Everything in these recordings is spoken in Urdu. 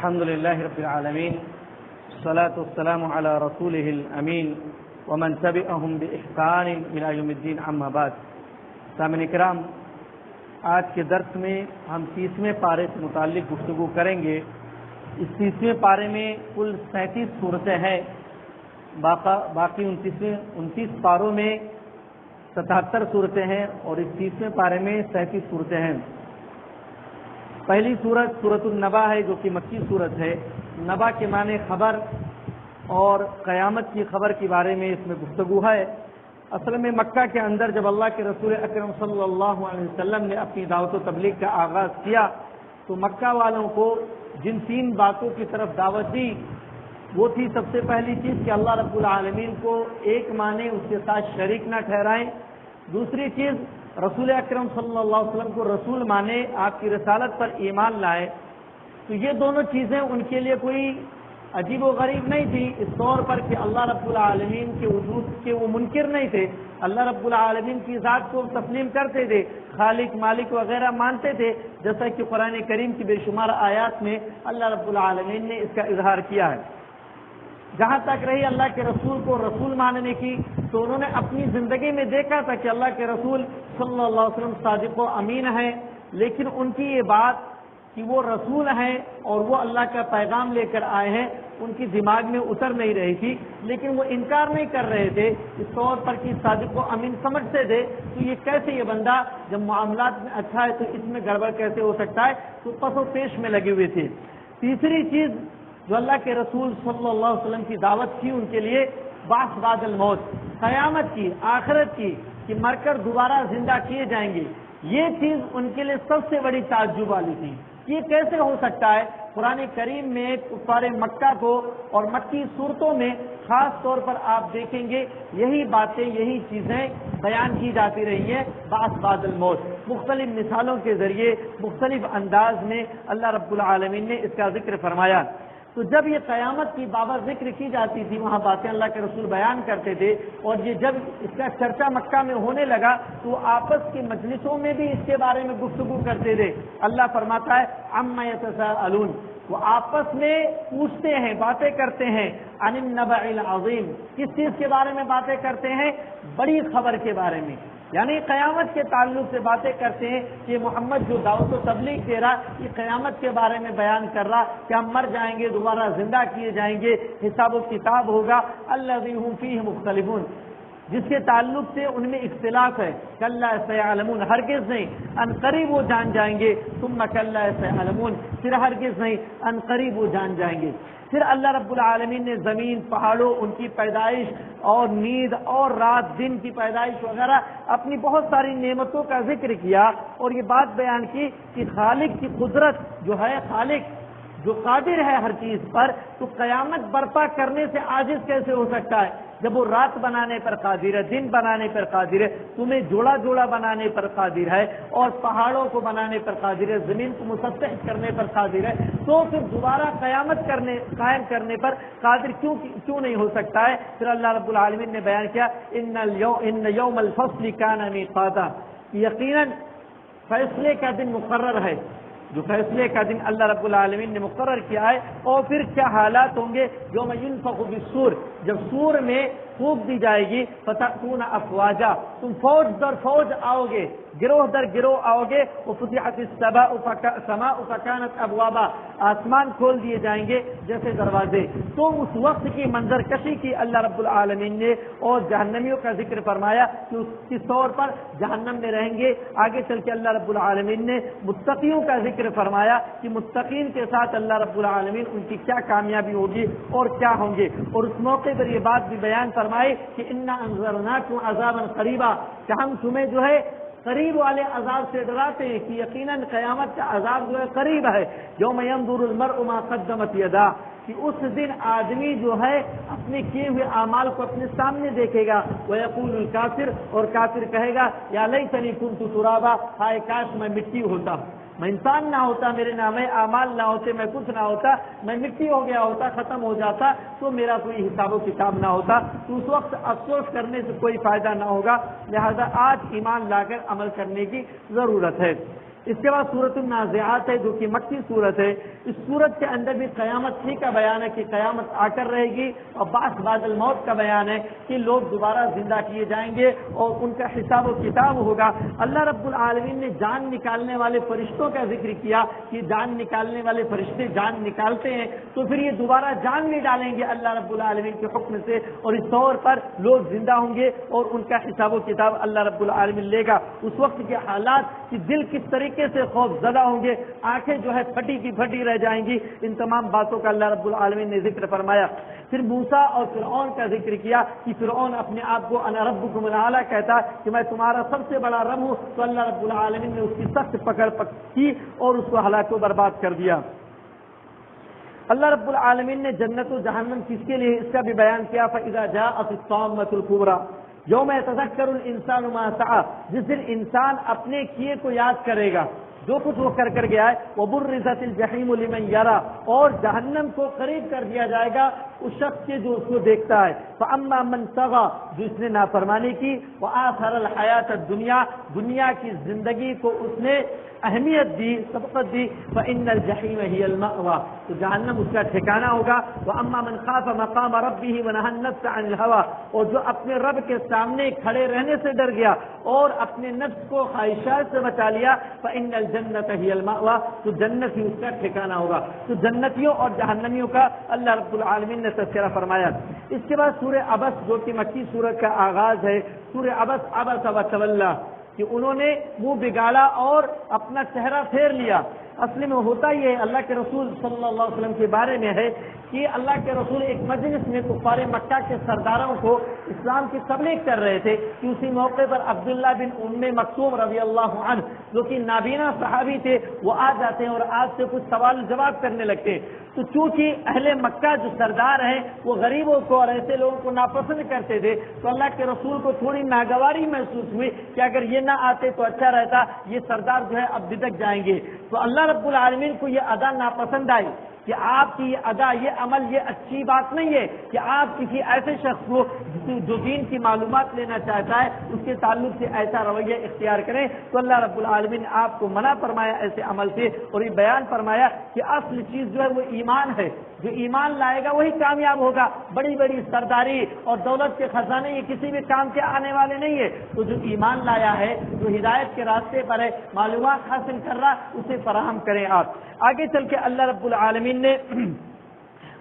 الحمد لله رب العالمين والصلاة والسلام على رسوله الأمين ومن تبعهم بإحسان إلى يوم الدين أما بعد. سامعین کرام، آج کے درس میں ہم 30ویں پارے سے متعلق گفتگو کریں گے. اس 30ویں پارے میں کل 37 صورتیں ہیں. باقی 29 پاروں میں 77 صورتیں ہیں اور اس 30ویں پارے میں 37 صورتیں ہیں. پہلی صورت سورۃ النبا ہے جو کہ مکی صورت ہے. نبا کے معنی خبر اور قیامت کی خبر کے بارے میں اس میں گفتگو ہے. اصل میں مکہ کے اندر جب اللہ کے رسول اکرم صلی اللہ علیہ وسلم نے اپنی دعوت و تبلیغ کا آغاز کیا تو مکہ والوں کو جن 3 باتوں کی طرف دعوت دی وہ تھی سب سے پہلی چیز کہ اللہ رب العالمین کو ایک مانے، اس کے ساتھ شریک نہ ٹھہرائیں. دوسری چیز رسول اکرم صلی اللہ علیہ وسلم کو رسول مانے، آپ کی رسالت پر ایمان لائے. تو یہ دونوں چیزیں ان کے لیے کوئی عجیب و غریب نہیں تھی، اس طور پر کہ اللہ رب العالمین کے وجود کے وہ منکر نہیں تھے. اللہ رب العالمین کی ذات کو تسلیم کرتے تھے، خالق مالک وغیرہ مانتے تھے، جیسا کہ قرآن کریم کی بے شمار آیات میں اللہ رب العالمین نے اس کا اظہار کیا ہے. جہاں تک رہی اللہ کے رسول کو رسول ماننے کی، تو انہوں نے اپنی زندگی میں دیکھا تھا کہ اللہ کے رسول صلی اللہ علیہ وسلم صادق و امین ہیں، لیکن ان کی یہ بات کہ وہ رسول ہیں اور وہ اللہ کا پیغام لے کر آئے ہیں ان کی دماغ میں اتر نہیں رہی تھی. لیکن وہ انکار نہیں کر رہے تھے اس طور پر کہ صادق و امین سمجھتے تھے تو یہ کیسے یہ بندہ جب معاملات میں اچھا ہے تو اس میں گڑبڑ کیسے ہو سکتا ہے، تو پس و پیش میں لگے ہوئے تھے. تیسری چیز جو اللہ کے رسول صلی اللہ علیہ وسلم کی دعوت تھی ان کے لیے بعث بعد الموت، قیامت کی، آخرت کی، کہ مر کر دوبارہ زندہ کیے جائیں گے. یہ چیز ان کے لیے سب سے بڑی تعجب والی تھی. یہ کیسے ہو سکتا ہے؟ قرآن کریم میں کفار مکہ کو اور مکی صورتوں میں خاص طور پر آپ دیکھیں گے یہی باتیں، یہی چیزیں بیان کی جاتی رہی ہیں. بعث بعد الموت مختلف مثالوں کے ذریعے مختلف انداز میں اللہ رب العالمین نے اس کا ذکر فرمایا. تو جب یہ قیامت کی بابت ذکر کی جاتی تھی وہاں باتیں اللہ کے رسول بیان کرتے تھے، اور یہ جب اس کا چرچا مکہ میں ہونے لگا تو آپس کی مجلسوں میں بھی اس کے بارے میں گفتگو کرتے تھے. اللہ فرماتا ہے عما یتساءلون، وہ آپس میں پوچھتے ہیں، باتیں کرتے ہیں. عن النبأ العظیم، کس چیز کے بارے میں باتیں کرتے ہیں؟ بڑی خبر کے بارے میں، یعنی قیامت کے تعلق سے باتیں کرتے ہیں کہ محمد جو دعوت و تبلیغ دے رہا یہ قیامت کے بارے میں بیان کر رہا کہ ہم مر جائیں گے، دوبارہ زندہ کیے جائیں گے، حساب و کتاب ہوگا. الذی ھم فیہ مختلفون، جس کے تعلق سے ان میں اختلاف ہے. کلا سیعلمون، ہرگز نہیں، ان قریب وہ جان جائیں گے. ثم کلا سیعلمون، پھر ہرگز نہیں، ان قریب وہ جان جائیں گے. پھر اللہ رب العالمین نے زمین، پہاڑوں، ان کی پیدائش اور نیند اور رات دن کی پیدائش وغیرہ اپنی بہت ساری نعمتوں کا ذکر کیا اور یہ بات بیان کی کہ خالق کی قدرت جو ہے، خالق جو قادر ہے ہر چیز پر، تو قیامت برپا کرنے سے عاجز کیسے ہو سکتا ہے جب وہ رات بنانے پر قادر ہے، دن بنانے پر قادر ہے، تمہیں جوڑا جوڑا بنانے پر قادر ہے اور پہاڑوں کو بنانے پر قادر ہے، زمین کو مسطح کرنے پر قادر ہے، تو پھر دوبارہ قیامت قائم کرنے پر قادر کیوں نہیں ہو سکتا ہے؟ پھر اللہ رب العالمین نے بیان کیا ان یوم الفصل کان میقاتا، یقیناً فیصلے کا دن مقرر ہے. جو فیصلے کا دن اللہ رب العالمین نے مقرر کیا ہے. اور پھر کیا حالات ہوں گے؟ یوم ینفخ بالصور، جب سور میں پھونک دی جائے گی. فتأتون افواجا، تم فوج در فوج آؤ گے، گروہ در گروہ آؤ گے. وفتحت السماء فکانت ابوابا، آسمان کھول دیے جائیں گے جیسے دروازے. تو اس وقت کی منظر کشی کی اللہ رب العالمین نے اور جہنمیوں کا ذکر فرمایا کہ اس کس طور پر جہنم میں رہیں گے. آگے چل کے اللہ رب العالمین نے متقیوں کا ذکر فرمایا کہ متقین کے ساتھ اللہ رب العالمین ان کی کیا کامیابی ہوگی اور کیا ہوں گے. اور اس موقع پر یہ بات بھی بیان فرمائی کہ انا انذرناکم عذابا قریبا، کہ ہم تمہیں جو ہے قریب والے عذاب سے ڈراتے ہیں کہ یقیناً قیامت کا عذاب جو ہے قریب ہے. یوم ينظر المرء ما قدمت یداه، کہ اس دن آدمی جو ہے اپنے کیے ہوئے اعمال کو اپنے سامنے دیکھے گا. ويقول الکافر، اور کافر کہے گا یا لیتنی کنت ترابا، ہائے کاش میں مٹی ہوتا، میں انسان نہ ہوتا، میرے نام اعمال نہ ہوتے، میں کچھ نہ ہوتا، میں مٹی ہو گیا ہوتا، ختم ہو جاتا، تو میرا کوئی حساب و کتاب نہ ہوتا. تو اس وقت افسوس کرنے سے کوئی فائدہ نہ ہوگا. لہذا آج ایمان لا کر عمل کرنے کی ضرورت ہے. اس کے بعد سورۃ النازعات ہے جو کہ مکی صورت ہے. اس صورت کے اندر بھی قیامت ہی کا بیان ہے کہ قیامت آ کر رہے گی, اور بعث بعد الموت کا بیان ہے کہ لوگ دوبارہ زندہ کیے جائیں گے اور ان کا حساب و کتاب ہوگا. اللہ رب العالمین نے جان نکالنے والے فرشتوں کا ذکر کیا کہ جان نکالنے والے فرشتے جان نکالتے ہیں تو پھر یہ دوبارہ جان نہیں ڈالیں گے اللہ رب العالمین کے حکم سے, اور اس طور پر لوگ زندہ ہوں گے اور ان کا حساب و کتاب اللہ رب العالمین لے گا. اس وقت کے حالات کہ دل کس طریقے سے خوف زدہ ہوں گے, آنکھیں جو ہے پھٹی کی پھٹی رہ جائیں گی, ان تمام باتوں کا اللہ رب العالمین نے ذکر فرمایا. پھر موسیٰ اور فرعون کا ذکر کیا کہ فرعون اپنے آپ کو انا ربکم الاعلی کہتا کہ میں تمہارا سب سے بڑا رب ہوں, تو اللہ رب العالمین نے اس کی سخت پکڑ کی اور اس کو ہلاک و برباد کر دیا. اللہ رب العالمین نے جنت و جہنم کس کے لیے اس کا بھی بیان کیا. فَإِذَا جَاءَتِ الطَّامَّةُ الْكُبْرَى یوم یتذکر الانسان ما سعی, جس دن انسان اپنے کیے کو یاد کرے گا, جو کچھ وہ کر گیا ہے. وَبُرِّزَتِ الْجَحِيمُ لِمَنْ يَرَى, اور جہنم کو قریب کر دیا جائے گا اس شخص کے جو اس کو دیکھتا ہے. فَأَمَّا مَنْ طَغَى, جو اس نے نافرمانی کی. وَآثَرَ الْحَيَاةَ الدُّنْيَا, دنیا کی زندگی کو اس نے اہمیت دی, سبقت دی. فَإِنَّ الْجَحِيمَ هِيَ الْمَأْوَى, تو جہنم اس کا ٹھکانہ ہوگا. وَأَمَّا مَنْ خَافَ مَقَامَ رَبِّهِ وَنَهَى النَّفْسَ عَنِ الْهَوَى, اور جو اپنے رب کے سامنے کھڑے رہنے سے ڈر گیا اور اپنے نفس کو خواہشات سے بچا لیا. فَإِنَّ الْجَنَّةَ هِيَ الْمَأْوَى, تو جنت ہی اس کا ٹھکانہ ہوگا. تو جنتیوں اور جہنمیوں کا اللہ رب العالمین نے تذکرہ فرمایا. اس کے بعد سورہ عبس جو کہ مکی سورت کا آغاز ہے, سورہ عبس عبس وتولی, کہ انہوں نے منہ بگاڑا اور اپنا چہرہ پھیر لیا. اصل میں ہوتا یہ اللہ کے رسول صلی اللہ علیہ وسلم کے بارے میں ہے کہ اللہ کے رسول ایک مجلس میں کفار مکہ کے سرداروں کو اسلام کی تبلیغ کر رہے تھے کہ اسی موقع پر عبداللہ بن ام مکتوم رضی اللہ عنہ جو کہ نابینا صحابی تھے وہ آ جاتے ہیں اور آج سے کچھ سوال جواب کرنے لگتے ہیں. تو چونکہ اہل مکہ جو سردار ہیں وہ غریبوں کو اور ایسے لوگوں کو ناپسند کرتے تھے, تو اللہ کے رسول کو تھوڑی ناگواری محسوس ہوئی کہ اگر یہ نہ آتے تو اچھا رہتا, یہ سردار جو ہے اب بدک جائیں گے. تو اللہ رب العالمین کو یہ ادا ناپسند آئی کہ آپ کی یہ ادا, یہ عمل, یہ اچھی بات نہیں ہے کہ آپ کسی ایسے شخص کو جو دین کی معلومات لینا چاہتا ہے اس کے تعلق سے ایسا رویہ اختیار کریں. تو اللہ رب العالمین نے آپ کو منع فرمایا ایسے عمل سے, اور یہ بیان فرمایا کہ اصل چیز جو ہے وہ ایمان ہے. جو ایمان لائے گا وہی کامیاب ہوگا. بڑی بڑی سرداری اور دولت کے خزانے یہ کسی بھی کام کے آنے والے نہیں ہے. تو جو ایمان لایا ہے, جو ہدایت کے راستے پر ہے, معلومات حاصل کر رہا, اسے فراہم کریں. آپ آگے چل کے اللہ رب العالمین نے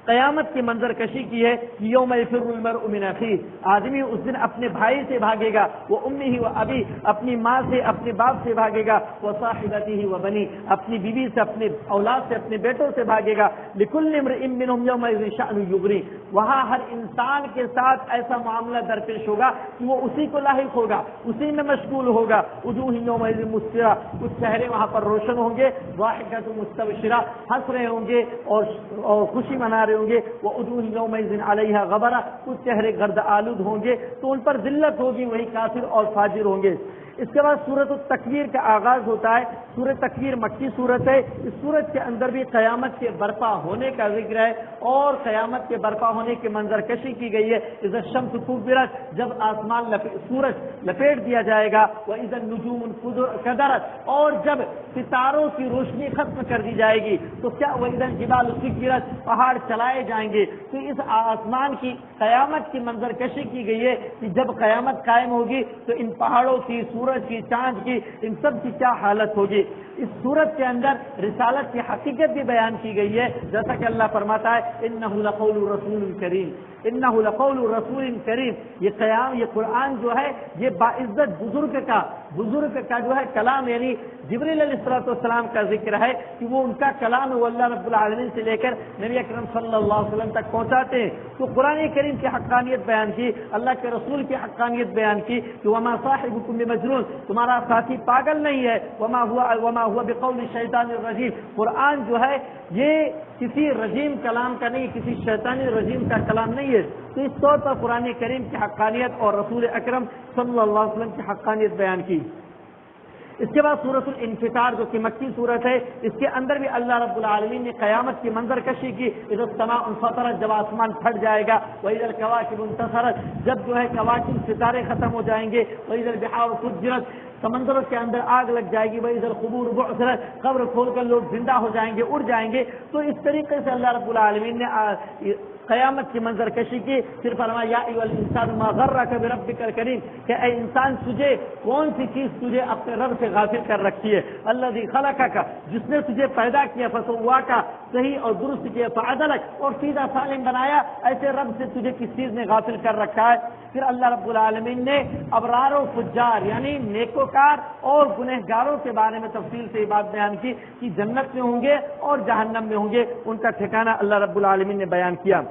قیامت کی منظر کشی کی ہے. یوم یفر المرء من اخیہ, آدمی اس دن اپنے بھائی سے بھاگے گا. وہ امہ و ابی, اپنی ماں سے اپنے باپ سے بھاگے گا. وہ صاحبتہ و بنی, اپنی بیوی سے, اپنے اولاد سے, اپنے بیٹوں سے بھاگے گا. لکل امرئ منہم یومئذ شأن یغنیہ, وہاں ہر انسان کے ساتھ ایسا معاملہ درپیش ہوگا کہ وہ اسی کو لاحق ہوگا, اسی میں مشغول ہوگا. وجوہ یومئذ مسفرہ, کچھ چہرے وہاں پر روشن ہوں گے. ضاحکۃ مستبشرہ, ہنس رہے ہوں گے اور خوشی منا رہے ہوں گے. ووجوہ یومئذ علیہا غبرہ, کچھ چہرے گرد آلود ہوں گے تو ان پر ذلت ہوگی, وہی کافر اور فاجر ہوں گے. اس کے بعد سورۃ التکویر کا آغاز ہوتا ہے. سورۃ تکویر مکی سورت ہے. اس سورت کے اندر بھی قیامت کے برپا ہونے کا ذکر ہے اور قیامت کے برپا ہونے کی منظر کشی کی گئی ہے. اذا الشمس کورت, جب آسمان سورج لپیٹ دیا جائے گا. واذا النجوم کدرت, اور جب ستاروں کی روشنی ختم کر دی جائے گی تو کیا واذا الجبال سیرت, پہاڑ چلائے جائیں گے. تو اس آسمان کی قیامت کی منظر کشی کی گئی ہے کہ جب قیامت قائم ہوگی تو ان پہاڑوں کی, سورج کی, چاند کی, ان سب کی کیا حالت ہوگی. اس سورت کے اندر رسالت کی حقیقت بھی بیان کی گئی ہے, جیسا کہ اللہ فرماتا ہے انہ لقول رسول کریم, انہ لقول رسول کریم. یہ قرآن جو ہے یہ باعزت بزرگ کا جو ہے کلام, یعنی جبریل علیہ السلام کا ذکر ہے کہ وہ ان کا کلام وہ اللہ رب العالمین سے لے کر نبی اکرم صلی اللہ علیہ وسلم تک پہنچاتے ہیں. تو قرآن کریم کی حقانیت بیان کی, اللہ کے رسول کی حقانیت بیان کی کہ وما صاحبکم بمجنون, تمہارا ساتھی پاگل نہیں ہے. وما هو بقول الشیطان الرجیم, قرآن جو ہے یہ کسی رجیم کلام کا نہیں, کسی شیطانی رجیم کا کلام نہیں ہے. تو اس طور پر قرآن کریم کی حقانیت اور رسول اکرم صلی اللہ علیہ وسلم کی حقانیت بیان کی. اس کے بعد سورۃ الانفطار جو کہ مکی صورت ہے، اس کے اندر بھی اللہ رب العالمین نے قیامت کی منظر کشی کی. اذا السماء انفطرت، جب آسمان پھٹ جائے گا. واذا الکواکب انتثرت، جب جو ہے کواکب ستارے ختم ہو جائیں گے. واذا البحار فجرت، سمندروں کے اندر آگ لگ جائے گی. واذا القبور بعثرت، قبر کھول کر لوگ زندہ ہو جائیں گے، اڑ جائیں گے. تو اس طریقے سے اللہ رب العالمین نے قیامت کی منظر کشی کی. پھر فرمایا یا ایھا الانسان ما غرک بربک الکریم، کہ اے انسان تجھے کون سی چیز تجھے اپنے رب سے غافل کر رکھی ہے. الذی خلقک، جس نے تجھے پیدا کیا. فسواک، صحیح اور درست کیا. فعدلک، اور سیدھا سالم بنایا. ایسے رب سے تجھے کس چیز نے غافل کر رکھا ہے. پھر اللہ رب العالمین نے ابرار و فجار یعنی نیکوکار اور گنہگاروں کے بارے میں تفصیل سے یہ بات بیان کی کہ جنت میں ہوں گے اور جہنم میں ہوں گے. ان کا ٹھکانہ اللہ رب العالمین نے بیان کیا.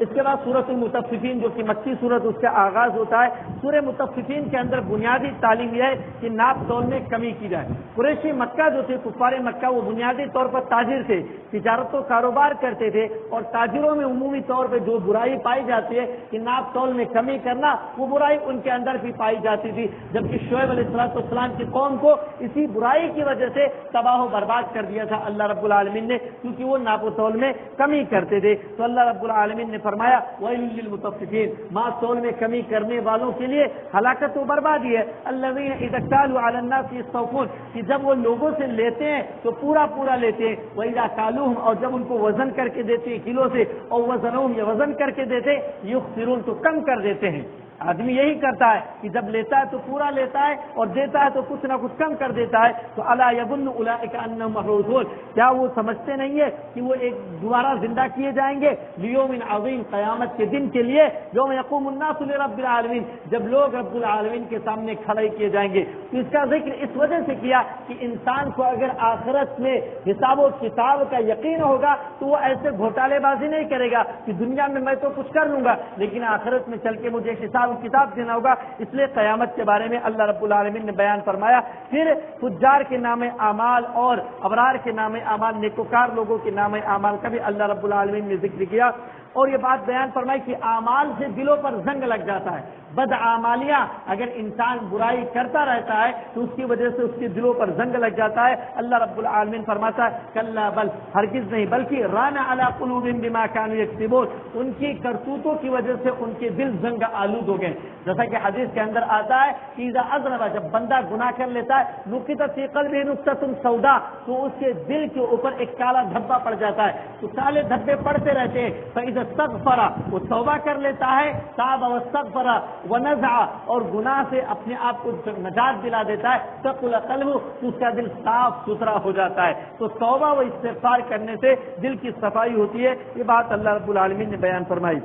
اس کے بعد سورۃ المطففین جو کہ مکی صورت، اس کا آغاز ہوتا ہے. سورہ مطففین کے اندر بنیادی تعلیم یہ ہے کہ ناپ تول میں کمی کی جائے. قریشی مکہ جو تھے، کفار مکہ، وہ بنیادی طور پر تاجر تھے، تجارت و کاروبار کرتے تھے. اور تاجروں میں عمومی طور پہ جو برائی پائی جاتی ہے کہ ناپ تول میں کمی کرنا، وہ برائی ان کے اندر بھی پائی جاتی تھی. جبکہ شعیب علیہ السلام کی قوم کو اسی برائی کی وجہ سے تباہ و برباد کر دیا تھا اللہ رب العالمین نے، کیونکہ وہ ناپ و تول میں کمی کرتے تھے. تو اللہ رب العالمین نے فرمایا وَيْلٌ لِّلْمُطَفِّفِينَ، ناپ تول میں کمی کرنے والوں کے لیے ہلاکت و بربادی ہے. الَّذِينَ إِذَا اكْتَالُوا عَلَى النَّاسِ يَسْتَوْفُونَ، کہ جب وہ لوگوں سے لیتے ہیں تو پورا پورا لیتے ہیں. وَإِذَا كَالُوهُمْ، اور جب ان کو وزن کر کے دیتے ہیں کلو سے، اور وزنوہم، یا وزن کر کے دیتے، يُخْسِرُونَ، تو کم کر دیتے ہیں. آدمی یہی کرتا ہے کہ جب لیتا ہے تو پورا لیتا ہے اور دیتا ہے تو کچھ نہ کچھ کم کر دیتا ہے. تو الا یظن اولئک انہم مبعوثون، کیا وہ سمجھتے نہیں ہے کہ وہ ایک دوبارہ زندہ کیے جائیں گے لیوم عظیم، قیامت کے دن کے لیے. یوم یقوم الناس لرب العالمین، جب لوگ رب العالمین کے سامنے کھڑے کیے جائیں گے. تو اس کا ذکر اس وجہ سے کیا کہ انسان کو اگر آخرت میں حساب و کتاب کا یقین ہوگا تو وہ ایسے گھوٹالے بازی نہیں کرے گا کہ دنیا میں میں تو کچھ کر لوں گا لیکن آخرت میں چل کے مجھے حساب کتاب دینا ہوگا. اس لیے قیامت کے بارے میں اللہ رب العالمین نے بیان فرمایا. پھر فجار کے نام اعمال اور ابرار کے نام اعمال، نیکوکار لوگوں کے نام اعمال کا بھی اللہ رب العالمین نے ذکر کیا. اور یہ بات بیان فرمائی کہ اعمال سے دلوں پر زنگ لگ جاتا ہے. بدعمالیاں، اگر انسان برائی کرتا رہتا ہے تو اس کی وجہ سے اس کے دلوں پر زنگ لگ جاتا ہے. اللہ رب العالمین فرماتا ہے کلا بل، ہرگز نہیں، بلکہ ران علی قلوبہم بما کانوا یکسبون، ان کی کرتوتوں کی وجہ سے ان کے دل زنگ آلود ہو گئے. جیسا کہ حدیث کے اندر آتا ہے کہ اذا اذنب، جب بندہ گناہ کر لیتا ہے، نقطۃ فی قلبہ نقطۃ سوداء، تو اس کے دل کے اوپر ایک کالا دھبا پڑ جاتا ہے. تو کالے دھبے پڑتے رہتے ہیں. فاذا استغفر، وہ توبہ کر لیتا ہے، تاب واستغفر ونزع، اور گناہ سے اپنے آپ کو نجات دلا دیتا ہے، تقل قلبہ، تو اس کا دل صاف ستھرا ہو جاتا ہے. تو توبہ و استغفار کرنے سے دل کی صفائی ہوتی ہے. یہ بات اللہ رب العالمین نے بیان فرمائی.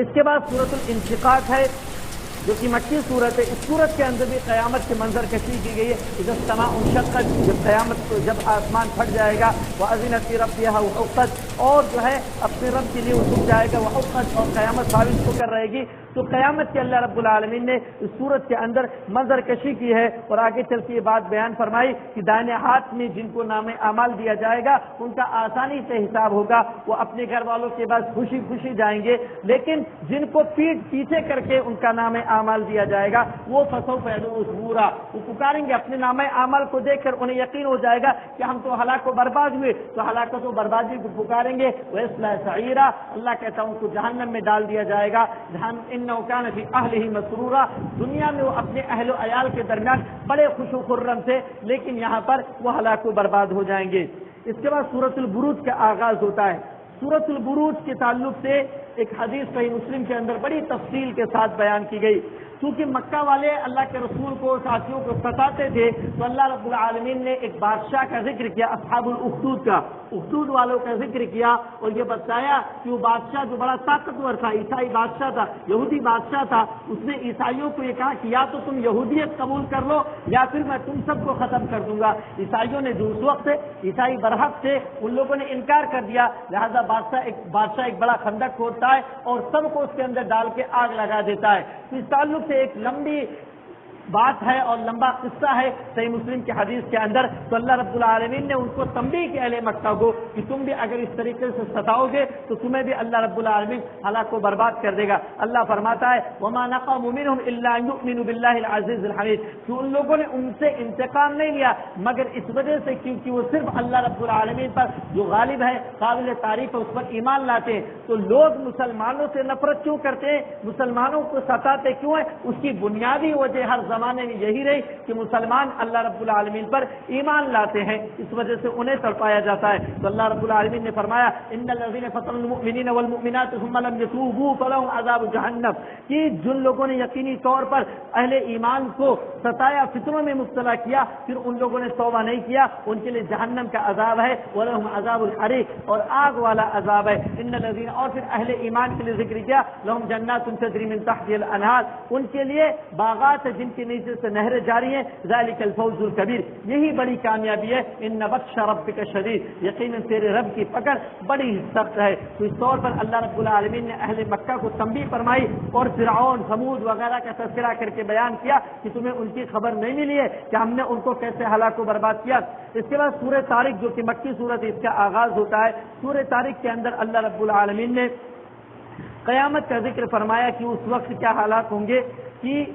اس کے بعد سورۃ الانشقاق ہے جو کہ مکی صورت ہے. اس صورت کے اندر بھی قیامت کے منظر کشی کی گئی ہے. اذا السماء انشقت، جب قیامت کو، جب آسمان پھٹ جائے گا. وأذنت لربها وحقت، اور جو ہے اپنے رب کے لیے اٹھ جائے گا. وحقت، اور قیامت ثابت ہو کر رہے گی. تو قیامت کے اللہ رب العالمین نے اس صورت کے اندر منظر کشی کی ہے. اور آگے چل کے یہ بات بیان فرمائی کہ دائیں ہاتھ میں جن کو نام اعمال دیا جائے گا ان کا آسانی سے حساب ہوگا، وہ اپنے گھر والوں کے بعد خوشی خوشی جائیں گے. لیکن جن کو پیٹ پیچھے کر کے ان کا نام اعمال دیا جائے گا، وہ فسوف يدعو ثبورا، وہ پکاریں گے اپنے نام اعمال کو دیکھ کر انہیں یقین ہو جائے گا کہ ہم تو ہلاک و برباد ہوئے. تو ہلاکت و بربادی کو پکاریں گے. وَيَصْلَىٰ سَعِيرًا، اللہ کہتا ہوں کو جہنم میں ڈال دیا جائے گا. إِنَّهُ كَانَ فِي أَهْلِهِ مَسْرُورًا، دنیا میں وہ اپنے اہل و عیال کے درمیان بڑے خوش و خرم تھے، لیکن یہاں پر وہ ہلاک و برباد ہو جائیں گے. اس کے بعد سورۃ البروج کا آغاز ہوتا ہے. سورۃ البروج کے تعلق سے ایک حدیث صحیح مسلم کے اندر بڑی تفصیل کے ساتھ بیان کی گئی. کیونکہ مکہ والے اللہ کے رسول کو، ساتھیوں کو ستاتے تھے، تو اللہ رب العالمین نے ایک بادشاہ کا ذکر کیا، اصحاب الاخدود کا، اخدود والوں کا ذکر کیا. اور یہ بتایا کہ وہ بادشاہ جو بڑا طاقتور تھا، عیسائی بادشاہ تھا، یہودی بادشاہ تھا، اس نے عیسائیوں کو یہ کہا کہ یا تو تم یہودیت قبول کر لو یا پھر میں تم سب کو ختم کر دوں گا. عیسائیوں نے جو اس وقت عیسائی برحق تھے، ان لوگوں نے انکار کر دیا. لہذا بادشاہ ایک بڑا خندق کھودتا ہے اور سب کو اس کے اندر ڈال کے آگ لگا دیتا ہے. تو اس تعلق سے ایک لمبی بات ہے اور لمبا قصہ ہے صحیح مسلم کی حدیث کے اندر، تو اللہ رب العالمین نے ان کو تنبیہ کی اہل مکہ کو کہ تم بھی اگر اس طریقے سے ستاؤ گے تو تمہیں بھی اللہ رب العالمین ہلاک و برباد کر دے گا۔ اللہ فرماتا ہے وما نقموا منهم الا ان يؤمنوا بالله العزيز الحميد، کہ ان لوگوں نے ان سے انتقام نہیں لیا مگر اس وجہ سے کیونکہ وہ صرف اللہ رب العالمین پر جو غالب ہے قابل تعریف ہے اس پر ایمان لاتے ہیں۔ تو لوگ مسلمانوں سے نفرت کیوں کرتے ہیں، مسلمانوں کو ستاتے کیوں ہیں؟ اس کی بنیادی وجہ ہر زمانے میں یہی رہی کہ مسلمان اللہ رب العالمین پر ایمان لاتے ہیں، اس وجہ سے انہیں تڑپایا جاتا ہے۔ تو اللہ رب العالمین نے فرمایا ان الذين فتنوا المؤمنين والمؤمنات ثم لم يتوبوا فلهم عذاب جہنم، کہ جن لوگوں نے یقینی طور پر اہل ایمان کو ستایا، فتنوں میں مبتلا کیا، پھر ان لوگوں نے توبہ نہیں کیا، ان کے لیے جہنم کا عذاب ہے، ولہم عذاب الحریق، اور آگ والا عذاب ہے۔ ان الذين، اور پھر اہل ایمان کے لیے ذکر کیا لہم جنات تجری من تحتها الانہار، ان کے لیے باغات جن کے نیچے سے نہریں جاری ہیں، ذالک الفوز الکبیر، یہی بڑی کامیابی ہے۔ ان بطش ربک شدید، یقیناً تیرے رب کی پکڑ بڑی سخت ہے۔ تو اس طور پر اللہ رب العالمین نے اہل مکہ کو تنبیہ فرمائی اور فرعون ثمود وغیرہ کا تذکرہ کر کے بیان کیا کہ تمہیں ان کی خبر نہیں ملی ہے کہ ہم نے ان کو کیسے ہلاک و برباد کیا۔ اس کے بعد سورہ طارق جو کہ مکی سورت اس کا آغاز ہوتا ہے، سورہ طارق کے اندر اللہ رب العالمین نے قیامت کا ذکر فرمایا کہ اس وقت کیا حالات ہوں گے، کہ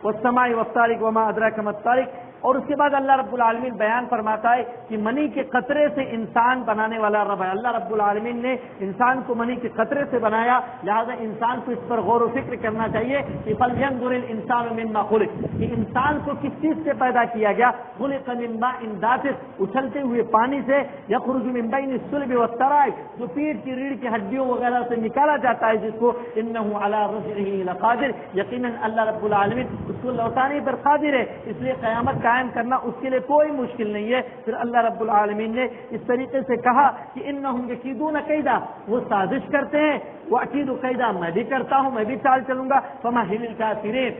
والسماء والطارق وما ادراک ما الطارق، اور اس کے بعد اللہ رب العالمین بیان فرماتا ہے کہ منی کے قطرے سے انسان بنانے والا رب ہے۔ اللہ رب العالمین نے انسان کو منی کے قطرے سے بنایا، لہذا انسان کو اس پر غور و فکر کرنا چاہیے کہ فَلْيَنْظُرِ الْإِنسَانُ مِمَّا خُلِقَ، کہ انسان کو کس چیز سے پیدا کیا گیا، خُلِقَ مِن مَاءٍ دَافِقٍ، اچھلتے ہوئے پانی سے، يَخْرُجُ مِن بَيْنِ الصُّلْبِ وَالتَّرَائِبِ، جو پیٹ کی ریڑھ کی ہڈیوں وغیرہ سے نکالا جاتا ہے، جس کو إِنَّهُ عَلَى رَجْعِهِ لَقَادِرٌ، یقیناً اللہ رب العالمین اس کو لوٹانے پر قادر ہے، اس لیے قیامت قائم کرنا اس کے لیے کوئی مشکل نہیں ہے۔ پھر اللہ رب العالمین نے اس طریقے سے کہا کہ انہم یکیدون کیدا، وہ سازش کرتے ہیں، واکید قیدا، میں بھی کرتا ہوں، میں بھی چال چلوں گا، فمہل الکافرین،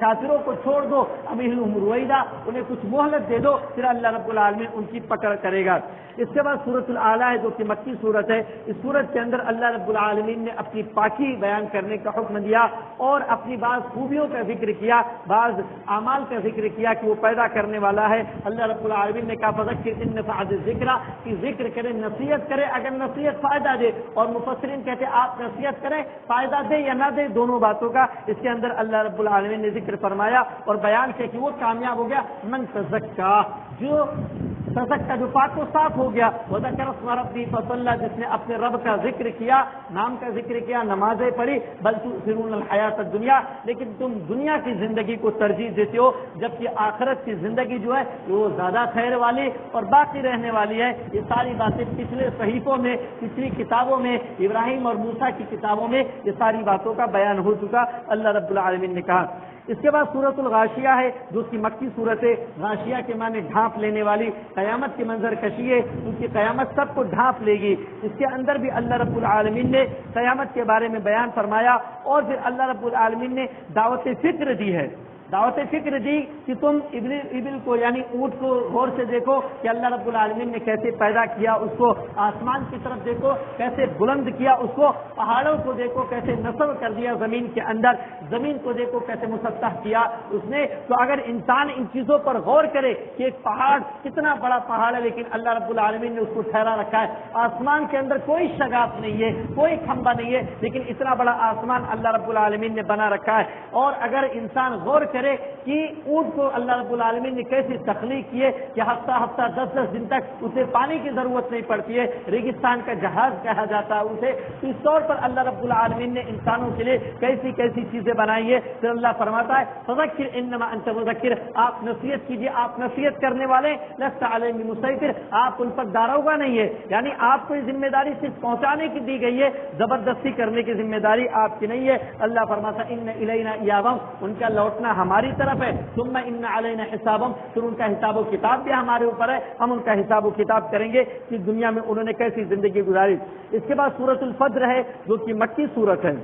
کافروں کو چھوڑ دو، امہلہم رویدا، انہیں کچھ مہلت دے دو، پھر اللہ رب العالمین ان کی پکڑ کرے گا۔ اس کے بعد سورۃ الاعلیٰ ہے جو کہ مکی سورت ہے، اس سورت کے اندر اللہ رب العالمین نے اپنی پاکی بیان کرنے کا حکم دیا اور اپنی بعض خوبیوں کا ذکر کیا، بعض اعمال کا ذکر کیا کہ وہ پیدا کرنے والا ہے۔ اللہ رب العالمین نے کہا فذکر ان نفعت الذکر، کہ ذکر کرے، نصیحت کرے، اگر نصیحت فائدہ دے، اور مفسرین کہتے ہیں آپ نصیحت کریں فائدہ دے یا نہ دے، دونوں باتوں کا اس کے اندر اللہ رب العالمین نے ذکر فرمایا اور بیان کیا کہ وہ کامیاب ہو گیا من تزکا، جو تزکا، جو پاک و صاف ہو گیا، وذکر اسم ربہ فصلی، جس نے اپنے رب کا ذکر کیا، نام کا ذکر کیا، نمازیں پڑھی، بل تؤثرون الحیات الدنیا، لیکن تم دنیا کی زندگی کو ترجیح دیتے ہو جبکہ آخرت کی زندگی جو ہے وہ زیادہ خیر والی اور باقی رہنے والی ہے۔ یہ ساری باتیں پچھلے صحیفوں میں، پچھلی کتابوں میں، ابراہیم اور موسیٰ کی کتابوں میں یہ ساری باتوں کا بیان ہو چکا، اللہ رب العالمین نے کہا۔ اس کے بعد سورۃ الغاشیہ ہے جو کہ مکی صورت ہے، غاشیہ کے معنی ڈھانپ لینے والی، قیامت کی منظر کشی ہے کیونکہ قیامت سب کو ڈھانپ لے گی۔ اس کے اندر بھی اللہ رب العالمین نے قیامت کے بارے میں بیان فرمایا اور پھر اللہ رب العالمین نے دعوت فکر دی ہے، دعوت فکر دی کہ تم ابل کو یعنی اونٹ کو غور سے دیکھو کہ اللہ رب العالمین نے کیسے پیدا کیا اس کو، آسمان کی طرف دیکھو کیسے بلند کیا اس کو، پہاڑوں کو دیکھو کیسے نصب کر دیا زمین کے اندر، زمین کو دیکھو کیسے مسطح کیا اس نے۔ تو اگر انسان ان چیزوں پر غور کرے کہ ایک پہاڑ کتنا بڑا پہاڑ ہے لیکن اللہ رب العالمین نے اس کو ٹھہرا رکھا ہے، آسمان کے اندر کوئی شگاف نہیں ہے، کوئی کھمبا نہیں ہے، لیکن اتنا بڑا آسمان اللہ رب العالمین نے بنا رکھا ہے۔ اور اگر انسان غور کرے کہ اونٹ کو اللہ رب العالمین نے کیسی تخلیق کی ہے کہ ہفتہ ہفتہ 10 دن تک اسے پانی کی ضرورت نہیں پڑتی ہے، ریگستان کا جہاز کہا جاتا ہے اسے، تو اس طور پر اللہ رب العالمین نے انسانوں کے لیے کیسی کیسی چیزیں بنائی ہے۔ پھر اللہ فرماتا ہے فذکر انما انت مذکر، آپ نصیحت کیجیے، آپ نصیحت کرنے والے، لست علیہم بمسیطر، آپ ان پر داروغہ نہیں ہے، یعنی آپ کو یہ ذمہ داری صرف پہنچانے کی دی گئی ہے، زبردستی کرنے کی ذمہ داری آپ کی نہیں ہے۔ اللہ فرماتا ہے ان الینا ایابہم، ان کا لوٹنا ہماری طرف ہے، ثم ان علینا حسابہم، پھر ان کا حساب و کتاب بھی ہمارے اوپر ہے، ہم ان کا حساب و کتاب کریں گے کہ دنیا میں انہوں نے کیسی زندگی گزاری۔ اس کے بعد سورۃ الفجر ہے جو کہ مکی سورت ہے۔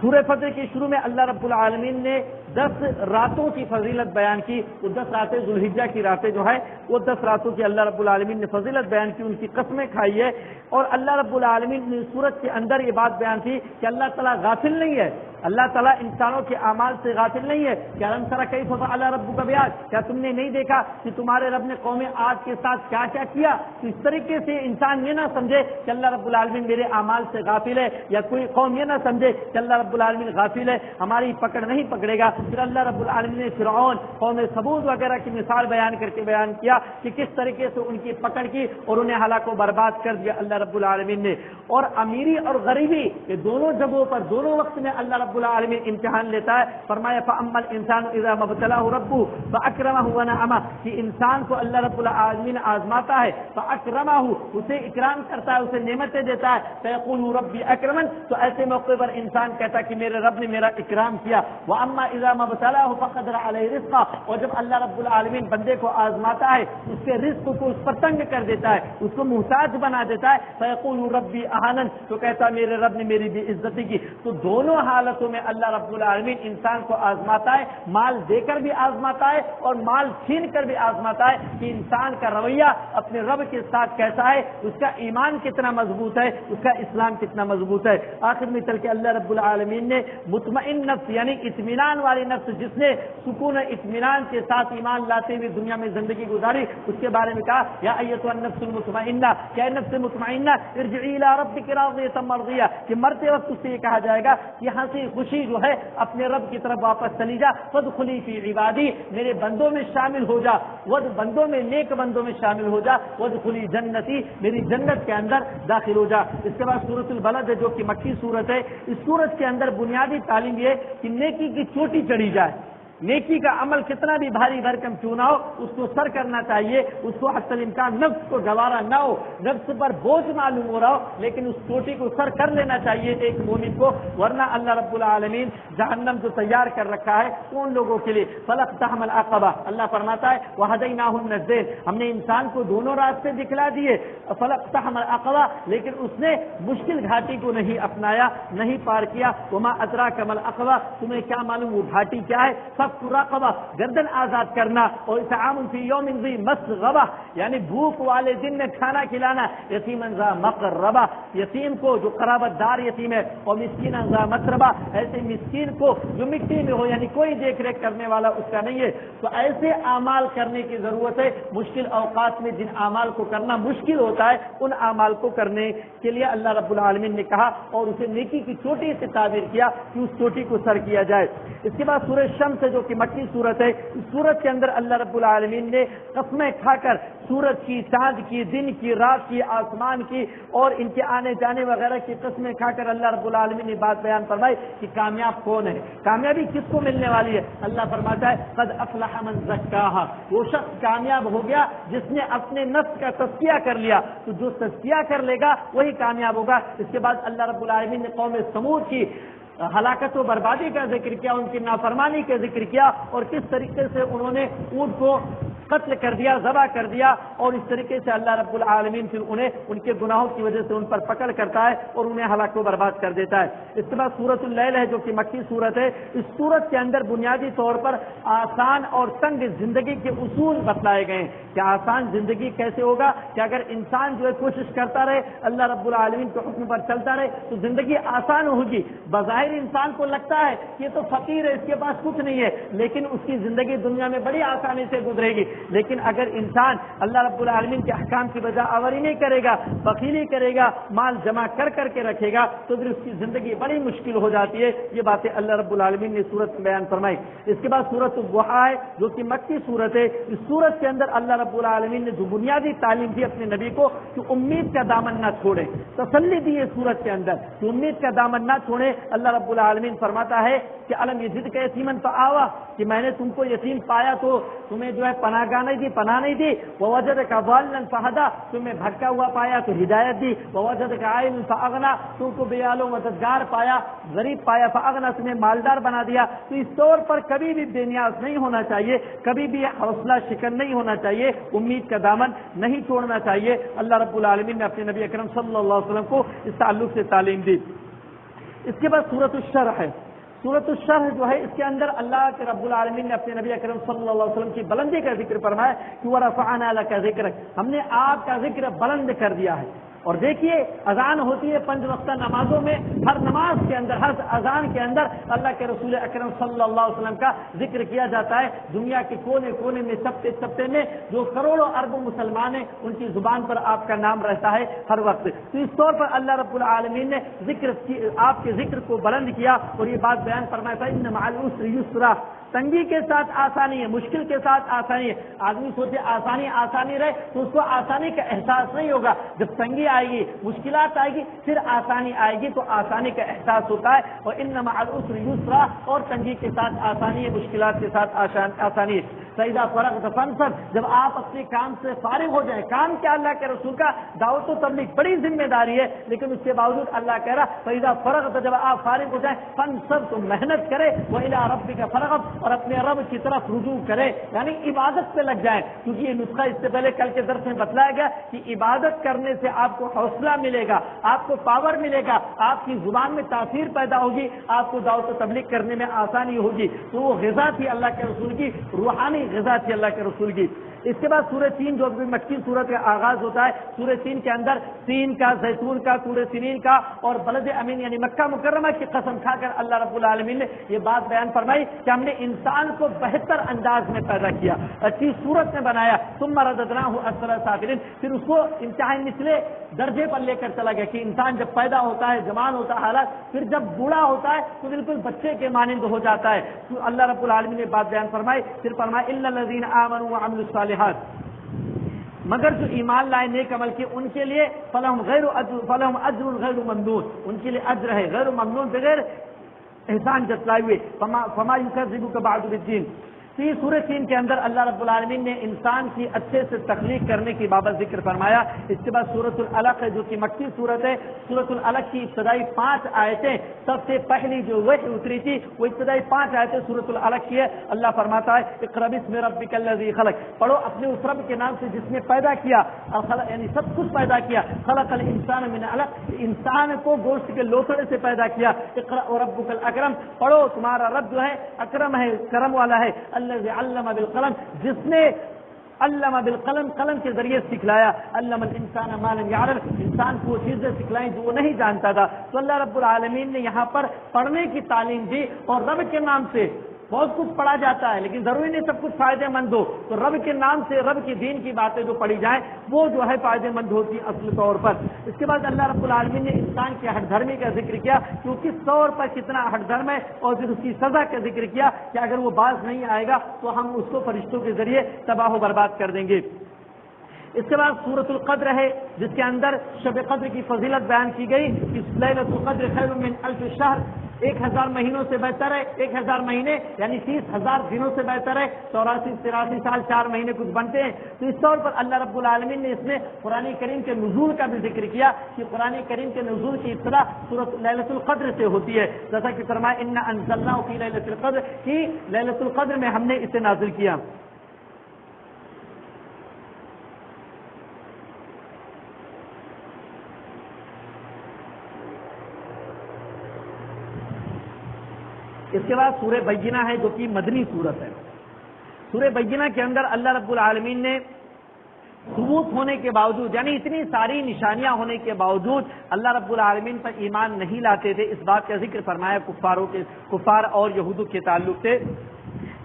سورہ فجر کے شروع میں اللہ رب العالمین نے 10 راتوں کی فضیلت بیان کی، وہ 10 راتیں ذوالحجہ کی راتیں جو ہے وہ 10 راتوں کی اللہ رب العالمین نے فضیلت بیان کی، ان کی قسمیں کھائی ہے۔ اور اللہ رب العالمین نے سورت کے اندر یہ بات بیان کی کہ اللہ تعالیٰ غافل نہیں ہے، اللہ تعالیٰ انسانوں کے اعمال سے غافل نہیں ہے. کیا الم تر کیف فعل ربک بعاد, کیا تم نے نہیں دیکھا کہ تمہارے رب نے قوم عاد کے ساتھ کیا کیا کیا. تو اس طریقے سے انسان یہ نہ سمجھے کہ اللہ رب العالمین میرے اعمال سے غافل ہے, یا کوئی قوم یہ نہ سمجھے کہ اللہ رب العالمین غافل ہے, ہماری پکڑ نہیں پکڑے گا. پھر اللہ رب العالمین نے فرعون, قوم ثمود وغیرہ کی مثال بیان کر کے بیان کیا کہ کس طریقے سے ان کی پکڑ کی اور انہیں ہلاک و برباد کر دیا اللہ رب العالمین نے. اور امیری اور غریبی یہ دونوں جگہوں پر دونوں وقت میں اللہ رب العالمین امتحان لیتا ہے. فرمایا فَأَمَّا الْإِنسَانُ إِذَا مَا ابْتَلَاهُ رَبُّهُ فَأَكْرَمَهُ وَنَعَمَهُ, کہ انسان کو اللہ رب العالمین آزماتا ہے, فَأَكْرَمَهُ اسے اکرام کرتا ہے, اسے نعمتیں دیتا ہے, فَيَقُولُ رَبِّي أَكْرَمَنِ, تو ایسے موقع پر انسان کہتا ہے کہ میرے رب نے میرا اکرام کیا. وَأَمَّا إِذَا مَا ابْتَلَاهُ فَقَدَرَ عَلَيْهِ رِزْقَهُ, اور جب اللہ رب العالمین بندے کو آزماتا ہے اس کے رزق کو اس پر تنگ کر دیتا ہے, اس کو محتاج بنا دیتا ہے, فَيَقُولُ رَبِّي أَهَانَنِ, تو کہتا ہے میرے رب نے میری بے عزتی کی. تو دونوں حالتوں میں اللہ رب العالمین انسان کو آزماتا ہے, مال دے کر بھی آزماتا ہے اور مال چھین کر بھی آزماتا ہے کہ انسان کا رویہ اپنے رب کے ساتھ کیسا ہے, اس کا ایمان کتنا مضبوط ہے, اس کا اسلام کتنا مضبوط ہے. آخر میں چل کے اللہ رب العالمین نے مطمئن نفس یعنی اطمینان والی نفس, جس نے سکون اطمینان کے ساتھ ایمان لاتے ہوئے دنیا میں زندگی گزاری, اس کے بارے میں کہا یا ایتھا النفس المطمئنہ, کیا نفس مطمئنہ ارجعی الی ربک راضیۃ مرضیہ, کہ مرتے وقت اس سے یہ کہا جائے گا کہ ہنسی خوشی جو ہے اپنے رب کی طرف واپس چلی جا, فادخلی فی عبادی, میرے بندوں میں شامل ہو جا, ود بندوں میں نیک بندوں میں شامل ہو جا, وادخلی جنتی, میری جنت کے اندر داخل ہو جا. اس کے بعد سورۃ البلد ہے جو کہ مکی سورت ہے. اس سورت کے اندر بنیادی تعلیم یہ کہ نیکی کی چوٹی چڑھی جائے, نیکی کا عمل کتنا بھی بھاری بھرکم کیوں نہ ہو اس کو سر کرنا چاہیے, اس کو حتی الامکان نفس کو گوارا نہ ہو, نفس پر بوجھ معلوم ہو رہا ہو, لیکن اس چوٹی کو سر کر لینا چاہیے ایک مومن کو, ورنہ اللہ رب العالمین جہنم جو تیار کر رکھا ہے ان لوگوں کے لیے. فَلَقْتَحَمَ الْعَقَبَةَ, اللہ فرماتا ہے وَهَدَيْنَاهُ النَّجْدَيْنِ, ہم نے انسان کو دونوں راستے دکھلا دیے. فَلَقْتَحَمَ الْعَقَبَةَ, لیکن اس نے مشکل گھاٹی کو نہیں اپنایا, نہیں پار کیا. وَمَا أَدْرَاكَ مَا الْعَقَبَةُ, تمہیں کیا معلوم وہ گھاٹی کیا ہے. رقبہ, گردن آزاد کرنا, اور اطعام فی یوم ذی مسغبہ, یعنی بھوک والے دن میں کھانا کھلانا. یتیما ذا مقربہ, یتیم کو جو قرابت دار یتیم ہے, اور مسکینا ذا متربہ, ایسے مسکین کو جو مٹی میں ہو یعنی کوئی دیکھ ریکھ کرنے والا اس کا نہیں ہے. تو ایسے اعمال کرنے کی ضرورت ہے. مشکل اوقات میں جن اعمال کو کرنا مشکل ہوتا ہے ان اعمال کو کرنے کے لیے اللہ رب العالمین نے کہا اور اسے نیکی کی چوٹی سے تعبیر کیا کہ اس چوٹی کو سر کیا جائے. اس کے بعد سورہ شمس جو کہ مکی صورت ہے, اس صورت کے اندر اللہ رب العالمین نے قسمیں کھا کر سورج کی, چاند کی, دن کی, رات کی, آسمان کی اور ان کے آنے جانے وغیرہ کی قسمیں کھا کر اللہ رب العالمین نے بات بیان فرمائی کہ کامیاب کون ہے, کامیابی کس کو ملنے والی ہے. اللہ فرماتا ہے قد افلح من زکاہا, وہ شخص کامیاب ہو گیا جس نے اپنے نفس کا تزکیہ کر لیا. تو جو تزکیہ کر لے گا وہی کامیاب ہوگا. اس کے بعد اللہ رب العالمین نے قوم سمود کی ہلاکت و بربادی کا ذکر کیا, ان کی نافرمانی کا ذکر کیا اور کس طریقے سے انہوں نے اونٹ کو قتل کر دیا, ذبح کر دیا, اور اس طریقے سے اللہ رب العالمین پھر انہیں ان کے گناہوں کی وجہ سے ان پر پکڑ کرتا ہے اور انہیں ہلاک و برباد کر دیتا ہے. اس کے بعد سورۃ اللیل ہے جو کہ مکی سورت ہے. اس سورت کے اندر بنیادی طور پر آسان اور تنگ زندگی کے اصول بتلائے گئے ہیں کہ آسان زندگی کیسے ہوگا, کہ اگر انسان جو ہے کوشش کرتا رہے اللہ رب العالمین کے حکم پر چلتا رہے تو زندگی آسان ہوگی. بظاہر انسان کو لگتا ہے کہ یہ تو فقیر ہے, اس کے پاس کچھ نہیں ہے, لیکن اس کی زندگی دنیا میں بڑی آسانی سے گزرے گی. لیکن اگر انسان اللہ رب العالمین کے احکام کی بجا آوری نہیں کرے گا, بخیلی کرے گا, مال جمع کر کر کے رکھے گا, تو پھر اس کی زندگی بڑی مشکل ہو جاتی ہے. یہ باتیں اللہ رب العالمین نے سورت میں بیان فرمائی. اس کے بعد سورت الضحیٰ ہے جو کہ مکی سورت ہے. اس سورت کے اندر اللہ رب العالمین نے جو بنیادی تعلیم دی اپنے نبی کو کہ امید کا دامن نہ چھوڑے, تسلی دی ہے سورت کے اندر کہ امید کا دامن نہ چھوڑے. اللہ رب العالمین فرماتا ہے کہ الم یجدک یتیما فآویٰ, کہ میں نے تم کو یتیم پایا تو تمہیں جو ہے پناہ گاہ نہیں دی, پناہ نہیں دی. ووجدک ضالا فہدیٰ, تمہیں بھٹکا ہوا پایا تو ہدایت دی. ووجدک عائلا فاغنیٰ, تم کو بیال و مددگار پایا, غریب پایا, فاغنیٰ, تمہیں مالدار بنا دیا. تو اس طور پر کبھی بھی بے نیاز نہیں ہونا چاہیے, کبھی بھی حوصلہ شکن نہیں ہونا چاہیے, امید کا دامن نہیں چھوڑنا چاہیے. اللہ رب العالمین نے اپنے نبی اکرم صلی اللہ علیہ وسلم کو اس تعلق سے تعلیم دی. اس کے بعد سورۃ الشرح ہے. سورۃ الشرح جو ہے اس کے اندر اللہ کے رب العالمین نے اپنے نبی اکرم صلی اللہ علیہ وسلم کی بلندی کا ذکر فرمایا کہ وَرَفَعْنَا لَكَ ذِكْرَكَ, ہم نے آپ کا ذکر بلند کر دیا ہے. اور دیکھیے اذان ہوتی ہے 5 وقتہ نمازوں میں، ہر نماز کے اندر، ہر اذان کے اندر اللہ کے رسول اکرم صلی اللہ علیہ وسلم کا ذکر کیا جاتا ہے۔ دنیا کے کونے کونے میں، سبتے سبتے میں جو کروڑوں اربوں مسلمان ہیں، ان کی زبان پر آپ کا نام رہتا ہے ہر وقت۔ تو اس طور پر اللہ رب العالمین نے آپ کے ذکر کو بلند کیا اور یہ بات بیان فرمایا تھا ان مع العسر یسرا، تنگی کے ساتھ آسانی ہے، مشکل کے ساتھ آسانی ہے۔ آدمی سوچے آسانی رہے تو اس کو آسانی کا احساس نہیں ہوگا، جب تنگی آئے گی، مشکلات آئے گی، پھر آسانی آئے گی تو آسانی کا احساس ہوتا ہے۔ اور ان مع العسر یسرا، اور تنگی کے ساتھ آسانی ہے، مشکلات کے ساتھ آسانی ہے۔ فإذا فرغت فانصب، جب آپ اپنے کام سے فارغ ہو جائیں، کام کیا اللہ کے رسول کا دعوت و تبلیغ بڑی ذمہ داری ہے، لیکن اس کے باوجود اللہ کہہ رہا فإذا فرغت، جب آپ فارغ ہو جائیں، فانصب، تو محنت کرے، وإلى ربك فرغب، اور اپنے رب کی طرف رجوع کرے، یعنی عبادت پہ لگ جائیں، کیونکہ یہ نسخہ اس سے پہلے کل کے درس میں بتلایا گیا کہ عبادت کرنے سے آپ کو حوصلہ ملے گا، آپ کو پاور ملے گا، آپ کی زبان میں تاثیر پیدا ہوگی، آپ کو دعوت و تبلیغ کرنے میں آسانی ہوگی۔ تو وہ غذا تھی اللہ کے رسول کی، روحانی غذا تھی اللہ کے رسول کی۔ اس کے بعد سورہ 3 جو مکی صورت کا آغاز ہوتا ہے، سورہ 3 کے اندر تین کا، زیتون کا، سورہ سنین کا اور بلد امین یعنی مکہ مکرمہ کی قسم کھا کر اللہ رب العالمین نے یہ بات بیان فرمائی کہ ہم نے انسان کو بہتر انداز میں پیدا کیا، اچھی صورت میں بنایا، ثم رددناہ اسفل سافلین، پھر اس کو انتہائی نچلے درجے پر لے کر چلا گیا کہ انسان جب پیدا ہوتا ہے، جوان ہوتا ہے حالات، پھر جب بوڑھا ہوتا ہے تو بالکل بچے کے مانند ہو جاتا ہے۔ تو اللہ رب العالمین نے بات بیان فرمائی، پھر فرمایا الا الذین آمنوا وعملوا الصالحات، مگر جو ایمان لائے، نیک عمل کیے، ان کے لیے فلہم اجر غیر ممنون، ان کے لیے اجر ہے غیر ممنون، بغیر احسان جتلائے ہوئے، فما یکذبک بعد بالدین۔ تو یہ سورہ 3 کے اندر اللہ رب العالمین نے انسان کی اچھے سے تخلیق کرنے کی بابت ذکر فرمایا۔ اس کے بعد سورۃ العلق ہے جو کہ مکی صورت ہے، سورۃ العلق کی ابتدائی 5 آیتیں، سب سے پہلی جو وحی اتری تھی وہ ابتدائی 5 آیتیں سورۃ العلق کی ہے۔ اللہ فرماتا ہے اقرأ بسم ربک الذی خلق، پڑھو اپنے اس رب کے نام سے جس نے پیدا کیا، یعنی سب کچھ پیدا کیا، خلق الانسان من علق، انسان کو گوشت کے لوتھڑے سے پیدا کیا، اقرأ وربک الاکرم، پڑھو تمہارا رب جو ہے اکرم ہے، کرم والا ہے، الذي علم بالقلم، جس نے علم بالقلم، قلم کے ذریعے سکھلایا، علم الانسان ما لم يعلم، انسان کو وہ چیزیں سکھلائیں جو وہ نہیں جانتا تھا۔ تو اللہ رب العالمین نے یہاں پر پڑھنے کی تعلیم دی، اور رب کے نام سے بہت کچھ پڑھا جاتا ہے لیکن ضروری نہیں سب کچھ فائدے مند ہو، تو رب کے نام سے رب کی دین کی باتیں جو پڑھی جائیں وہ جو ہے فائدے مند ہوتی اصل طور پر۔ اس کے بعد اللہ رب العالمین نے انسان کی ہٹ دھرمی کا ذکر کیا کہ وہ کس طور پر کتنا ہٹ دھرم ہے، اور پھر اس کی سزا کا ذکر کیا کہ اگر وہ باز نہیں آئے گا تو ہم اس کو فرشتوں کے ذریعے تباہ و برباد کر دیں گے۔ اس کے بعد سورۃ القدر ہے جس کے اندر شب قدر کی فضیلت بیان کی گئی کہ لیلۃ القدر خیر من الف شہر، 1000 مہینوں سے بہتر ہے، 1000 مہینے یعنی 30,000 دنوں سے بہتر ہے، 84 سال 4 مہینے کچھ بنتے ہیں۔ تو اس طور پر اللہ رب العالمین نے اس میں قرآن کریم کے نزول کا بھی ذکر کیا کہ قرآن کریم کے نزول کی ابتدا سورۃ لیلۃ القدر سے ہوتی ہے، جیسا کہ فرمایا انا انزلناہ فی لیلۃ القدر، کہ لیلۃ القدر میں ہم نے اسے نازل کیا۔ اس کے بعد سورہ بینہ ہے جو کہ مدنی سورت ہے۔ سورہ بینہ کے اندر اللہ رب العالمین نے ثبوت ہونے کے باوجود، یعنی اتنی ساری نشانیاں ہونے کے باوجود اللہ رب العالمین پر ایمان نہیں لاتے تھے، اس بات کا ذکر فرمایا کفار اور یہودوں کے تعلق سے۔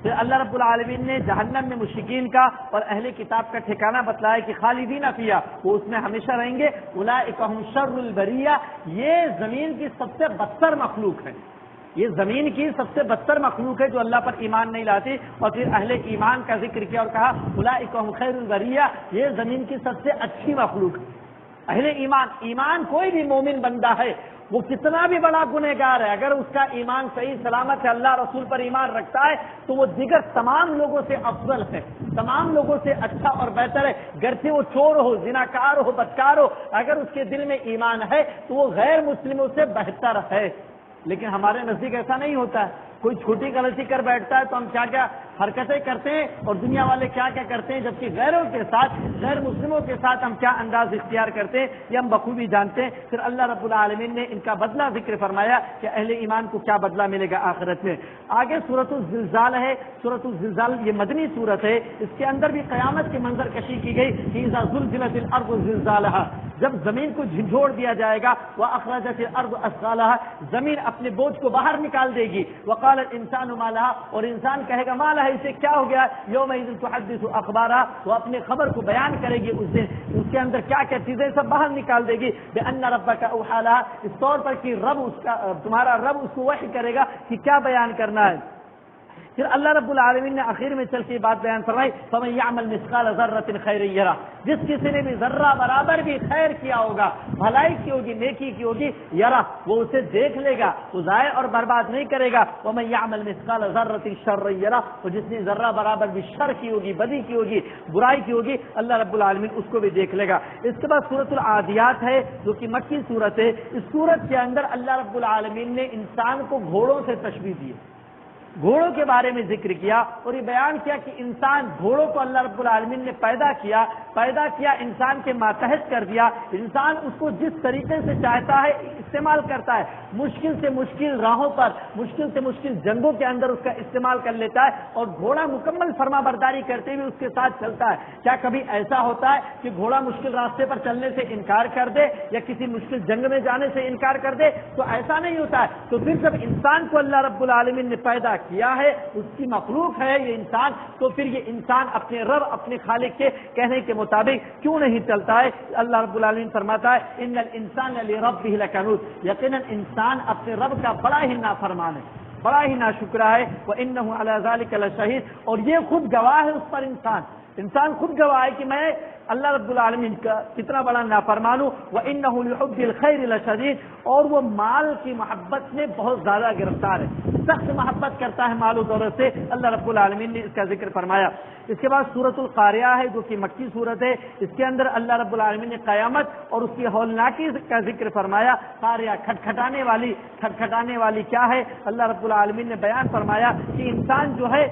پھر اللہ رب العالمین نے جہنم میں مشرکین کا اور اہل کتاب کا ٹھکانہ بتلایا کہ خالدین فیہا، وہ اس میں ہمیشہ رہیں گے، اولئک ھم شر البریہ، یہ زمین کی سب سے بدتر مخلوق ہے، یہ زمین کی سب سے بدتر مخلوق ہے جو اللہ پر ایمان نہیں لاتی۔ اور پھر اہل ایمان کا ذکر کیا اور کہا اولئک ھم خیر البریہ، یہ زمین کی سب سے اچھی مخلوق ہے۔ اہل ایمان کوئی بھی مومن بندہ ہے، وہ کتنا بھی بڑا گنہگار ہے، اگر اس کا ایمان صحیح سلامت ہے، اللہ رسول پر ایمان رکھتا ہے، تو وہ دیگر تمام لوگوں سے افضل ہے، تمام لوگوں سے اچھا اور بہتر ہے، گرچہ وہ چور ہو، زناکار ہو، بدکار ہو، اگر اس کے دل میں ایمان ہے تو وہ غیر مسلموں سے بہتر ہے۔ لیکن ہمارے نزدیک ایسا نہیں ہوتا ہے، کوئی چھوٹی غلطی کر بیٹھتا ہے تو ہم کیا حرکتیں کرتے ہیں اور دنیا والے کیا کیا کرتے ہیں، جبکہ غیروں کے ساتھ، غیر مسلموں کے ساتھ ہم کیا انداز اختیار کرتے ہیں یہ ہم بخوبی جانتے ہیں۔ پھر اللہ رب العالمین نے ان کا بدلہ ذکر فرمایا کہ اہل ایمان کو کیا بدلہ ملے گا آخرت میں۔ آگے سورۃ الزلزال ہے، سورۃ الزلزال یہ مدنی سورت ہے، اس کے اندر بھی قیامت کی منظر کشی کی گئی کہ اذا زلزلت الارض زلزالها، جب زمین کو جھنجھوڑ دیا جائے گا، واخرجت الارض اثقالها، زمین اپنے بوجھ کو باہر نکال دے گی، وقال الانسان ما لها، اور انسان کہے گا ما لها، اسے کیا ہو گیا، یومئذ تحدث اخبارها، وہ اپنے خبر کو بیان کرے گی اس دن، اس کے اندر کیا کیا چیزیں سب باہر نکال دے گی، بان ربک اوحی لها، اس طور پر کہ رب اس کا، تمہارا رب اس کو وحی کرے گا کہ کیا بیان کرنا ہے۔ پھر اللہ رب العالمین نے آخر میں چل کے بات بیان فرمائی، فمن یعمل مثقال ذرۃ خیرا یرہ، جس کسی نے بھی ذرہ برابر بھی خیر کیا ہوگا، بھلائی کی ہوگی، نیکی کی ہوگی، یرہ، وہ اسے دیکھ لے گا، وہ ضائع اور برباد نہیں کرے گا۔ ومن یعمل مثقال ذرۃ شرا یرہ، اور جس نے ذرہ برابر بھی شر کی ہوگی، بدی کی ہوگی، برائی کی ہوگی، اللہ رب العالمین اس کو بھی دیکھ لے گا۔ اس کے بعد سورۃ العادیات ہے جو کہ مکی سورت ہے، اس سورت کے اندر اللہ رب العالمین نے انسان کو گھوڑوں سے تشبیہ دی، گھوڑوں کے بارے میں ذکر کیا اور یہ بیان کیا کہ انسان، گھوڑوں کو اللہ رب العالمین نے پیدا کیا انسان کے ماتحت کر دیا، انسان اس کو جس طریقے سے چاہتا ہے استعمال کرتا ہے، مشکل سے مشکل راہوں پر، مشکل سے مشکل جنگوں کے اندر اس کا استعمال کر لیتا ہے، اور گھوڑا مکمل فرما برداری کرتے ہوئے اس کے ساتھ چلتا ہے۔ کیا کبھی ایسا ہوتا ہے کہ گھوڑا مشکل راستے پر چلنے سے انکار کر دے یا کسی مشکل جنگ میں جانے سے انکار کر دے؟ تو ایسا نہیں ہوتا ہے۔ تو پھر جب انسان کو اللہ رب العالمین نے پیدا کیا ہے، اس کی مخلوق ہے یہ انسان، تو پھر یہ انسان اپنے رب، اپنے خالق کے کہنے کے مطابق کیوں نہیں چلتا ہے؟ اللہ رب العالمین فرماتا ہے ان الانسان لربہ لکنود، یقیناً انسان اپنے رب کا بڑا ہی نافرمان ہے، بڑا ہی ناشکرا ہے، وانہ علی ذلک لشہید، اور یہ خود گواہ ہے اس پر، انسان خود گواہ ہے کہ میں اللہ رب العالمین کا کتنا بڑا نافرمان ہوں۔ وَإِنَّهُ لِحُبِّ الْخَيْرِ لَشَدِيدٌ، اور وہ مال کی محبت میں بہت زیادہ گرفتار ہے، سخت محبت کرتا ہے مال و دولت سے، اللہ رب العالمین نے اس کا ذکر فرمایا۔ اس کے بعد سورۃ القاریہ ہے جو کہ مکی سورت ہے، اس کے اندر اللہ رب العالمین نے قیامت اور اس کی ہولناکی کا ذکر فرمایا۔ قاریہ، کھٹکھٹانے والی کیا ہے؟ اللہ رب العالمین نے بیان فرمایا کہ انسان جو ہے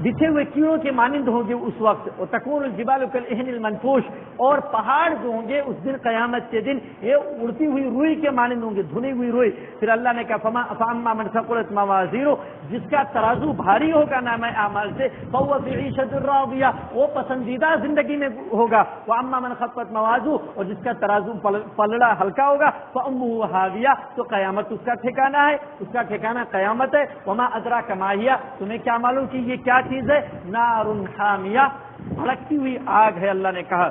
بچھے ہوئے کیڑوں کے مانند ہوں گے اس وقت، اور تکون الجبال کالعہن المنفوش، اور پہاڑ جو ہوں گے اس دن، قیامت کے دن، یہ اڑتی ہوئی روئی کے مانند ہوں گے، دھنی ہوئی روئی۔ پھر اللہ نے کہا فاما من ثقلت موازینہ، جس کا ترازو بھاری ہوگا نام اعمال سے، فهو فی عیشۃ راضیہ، وہ پسندیدہ زندگی میں ہوگا۔ واما من خفت موازینہ، اور جس کا ترازو پلڑا ہلکا ہوگا، فامہ ہاویہ، تو قیامت اس کا ٹھکانہ ہے، اس کا ٹھکانہ قیامت ہے۔ وما ادراک ما ہی، تمہیں کیا معلوم کہ یہ کیا چیز ہے؟ نار حامیہ، بھڑکتی ہوئی آگ ہے۔ اللہ نے کہا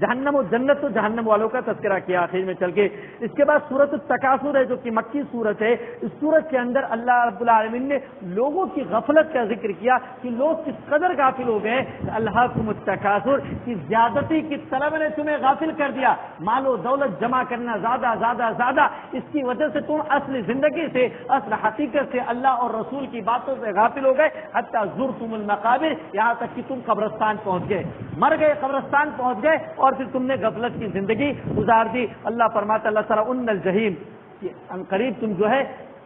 جہنم و جنت، تو جہنم والوں کا تذکرہ کیا آخر میں چل کے۔ اس کے بعد سورۃ التکاثر ہے جو کہ مکی سورت ہے، اس سورت کے اندر اللہ رب العالمین نے لوگوں کی غفلت کا ذکر کیا کہ لوگ کس قدر غافل ہو گئے، الہاکم التکاثر، کی زیادتی کی طلب نے تمہیں غافل کر دیا، مال و دولت جمع کرنا زیادہ، اس کی وجہ سے تم اصل زندگی سے، اصل حقیقت سے، اللہ اور رسول کی باتوں سے غافل ہو گئے، حتی زرتم المقابر، یہاں تک کہ تم قبرستان پہنچ گئے، مر گئے، قبرستان پہنچ گئے، اور پھر تم نے غفلت کی زندگی گزار دی۔ اللہ فرماتا اللہ ترون الجحیم، ان قریب تم جو ہے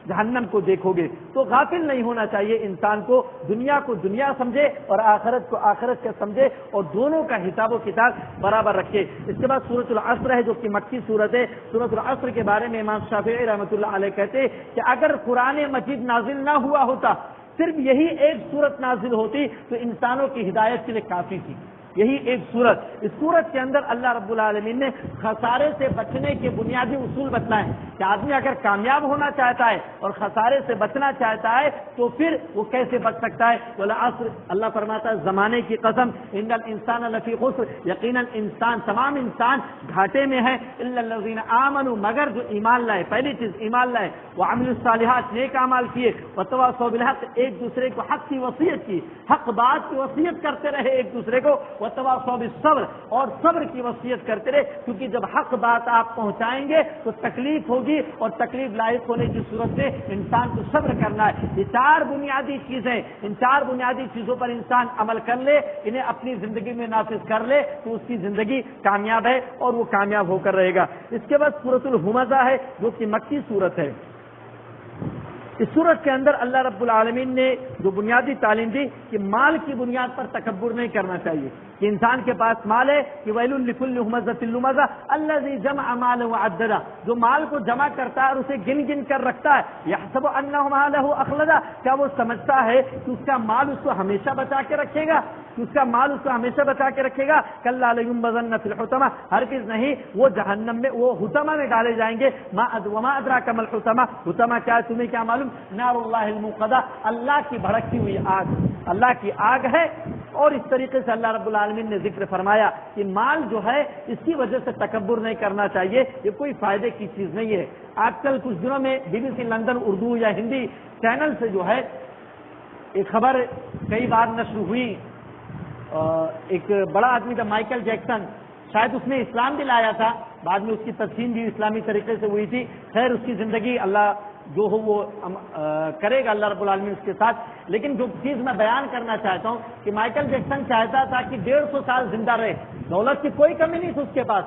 جہنم کو دیکھو گے۔ تو غافل نہیں ہونا چاہیے انسان کو، دنیا کو دنیا سمجھے اور آخرت کو آخرت کا سمجھے، اور دونوں کا حساب و کتاب برابر رکھے۔ اس کے بعد سورۃ العصر ہے جو کہ مکی سورت ہے۔ سورۃ العصر کے بارے میں امام شافعی رحمۃ اللہ علیہ کہتے ہیں کہ اگر قرآن مجید نازل نہ ہوا ہوتا، صرف یہی ایک سورت نازل ہوتی تو انسانوں کی ہدایت کے لیے کافی تھی، یہی ایک سورت۔ اس سورت کے اندر اللہ رب العالمین نے خسارے سے بچنے کے بنیادی اصول بتلائے کہ آدمی اگر کامیاب ہونا چاہتا ہے اور خسارے سے بچنا چاہتا ہے تو پھر وہ کیسے بچ سکتا ہے۔ والعصر، اللہ فرماتا ہے زمانے کی قسم، ان الانسان لفی خسر، یقیناً انسان، تمام انسان گھاٹے میں ہے، الا الذین آمنوا، مگر جو ایمان لائے، پہلی چیز ایمان لائے، وعملوا الصالحات، نیک اعمال کیے، وتواصوا بالحق، ایک دوسرے کو حق کی وصیت کی، حق بات کی وصیت کرتے رہے ایک دوسرے کو، وتواصوا بالصبر، اور صبر کی وصیت کرتے رہے، کیونکہ جب حق بات آپ پہنچائیں گے تو تکلیف ہوگی، اور تکلیف لاحق ہونے کی صورت میں انسان کو صبر کرنا ہے۔ یہ چار بنیادی چیزیں، ان چار بنیادی چیزوں پر انسان عمل کر لے، انہیں اپنی زندگی میں نافذ کر لے تو اس کی زندگی کامیاب ہے اور وہ کامیاب ہو کر رہے گا۔ اس کے بعد سورۃ الہمزہ ہے جو کہ مکی سورت ہے۔ اس صورت کے اندر اللہ رب العالمین نے جو بنیادی تعلیم دی کہ مال کی بنیاد پر تکبر نہیں کرنا چاہیے، کہ انسان کے پاس مال ہے کہ ویل لکل ہمزۃ لمزہ الذی جمع مالہ وعددہ، جو مال کو جمع کرتا ہے اور اسے گن گن کر رکھتا ہے، یحسب انہ مالہ اخلدہ، کیا وہ سمجھتا ہے کہ اس کا مال اس کو ہمیشہ بچا کے رکھے گا، کہ اس کا مال اس کو ہمیشہ بچا کے رکھے گا؟ کلا لینبذن فی الحطمہ، ہرگز نہیں، وہ جہنم میں، وہ حطمہ میں ڈالے جائیں گے۔ وما ادراک ما الحطمہ، حطمہ کیا ہے تمہیں کیا معلوم؟ نار اللہ الموقدہ، اللہ کی بھڑکتی ہوئی آگ، اللہ کی آگ ہے۔ اور اس طریقے سے اللہ رب العالمین نے ذکر فرمایا کہ مال جو ہے اس کی وجہ سے تکبر نہیں کرنا چاہیے، یہ کوئی فائدے کی چیز نہیں ہے۔ آج کل کچھ دنوں میں BBC لندن اردو یا ہندی چینل سے جو ہے ایک خبر کئی بار نشر ہوئی، ایک بڑا آدمی تھا مائیکل جیکسن، شاید اس نے اسلام بھی لایا تھا، بعد میں اس کی تدفین بھی اسلامی طریقے سے ہوئی تھی۔ خیر اس کی زندگی اللہ جو ہو وہ کرے گا اللہ رب العالمین اس کے ساتھ۔ لیکن جو چیز میں بیان کرنا چاہتا ہوں کہ مائیکل جیکسن چاہتا تھا کہ 150 سال زندہ رہے، دولت کی کوئی کمی نہیں تھی اس کے پاس،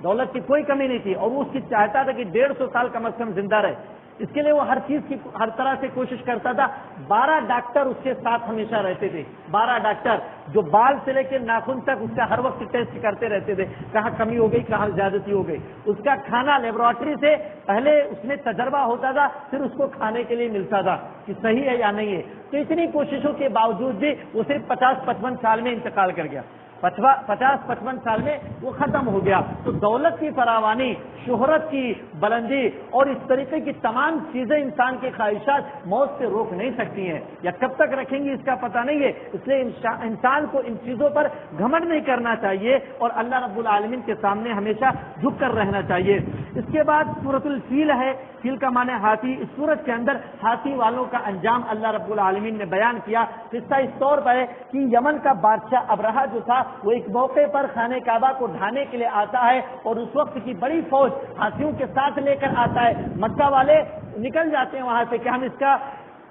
دولت کی کوئی کمی نہیں تھی، اور وہ اس کی چاہتا تھا کہ 150 سال کم از کم زندہ رہے۔ اس کے لیے وہ ہر چیز کی ہر طرح سے کوشش کرتا تھا۔ 12 ڈاکٹر اس کے ساتھ ہمیشہ رہتے تھے، 12 ڈاکٹر جو بال سے لے کے ناخن تک اس کا ہر وقت ٹیسٹ کرتے رہتے تھے، کہاں کمی ہو گئی، کہاں زیادتی ہو گئی۔ اس کا کھانا لیبارٹری سے پہلے اس میں تجربہ ہوتا تھا، پھر اس کو کھانے کے لیے ملتا تھا کہ صحیح ہے یا نہیں ہے۔ تو اتنی کوششوں کے باوجود بھی وہ صرف 50-55 سال میں انتقال کر گیا، 50-55 سال میں وہ ختم ہو گیا۔ تو دولت کی فراوانی، شہرت کی بلندی اور اس طریقے کی تمام چیزیں انسان کی خواہشات موت سے روک نہیں سکتی ہیں، یا کب تک رکھیں گی اس کا پتہ نہیں ہے۔ اس لیے انسان کو ان چیزوں پر گھمنڈ نہیں کرنا چاہیے اور اللہ رب العالمین کے سامنے ہمیشہ جھک کر رہنا چاہیے۔ اس کے بعد سورۃ الفیل ہے، فیل کا معنی ہاتھی۔ اس سورت کے اندر ہاتھی والوں کا انجام اللہ رب العالمین نے بیان کیا۔ قصہ اس طور پر ہے کہ یمن کا بادشاہ ابرہہ جو تھا وہ ایک موقع پر خانہ کعبہ کو ڈھانے کے لیے آتا ہے، اور اس وقت کی بڑی فوج ہاتھیوں کے ساتھ لے کر آتا ہے۔ مکہ والے نکل جاتے ہیں وہاں سے کہ ہم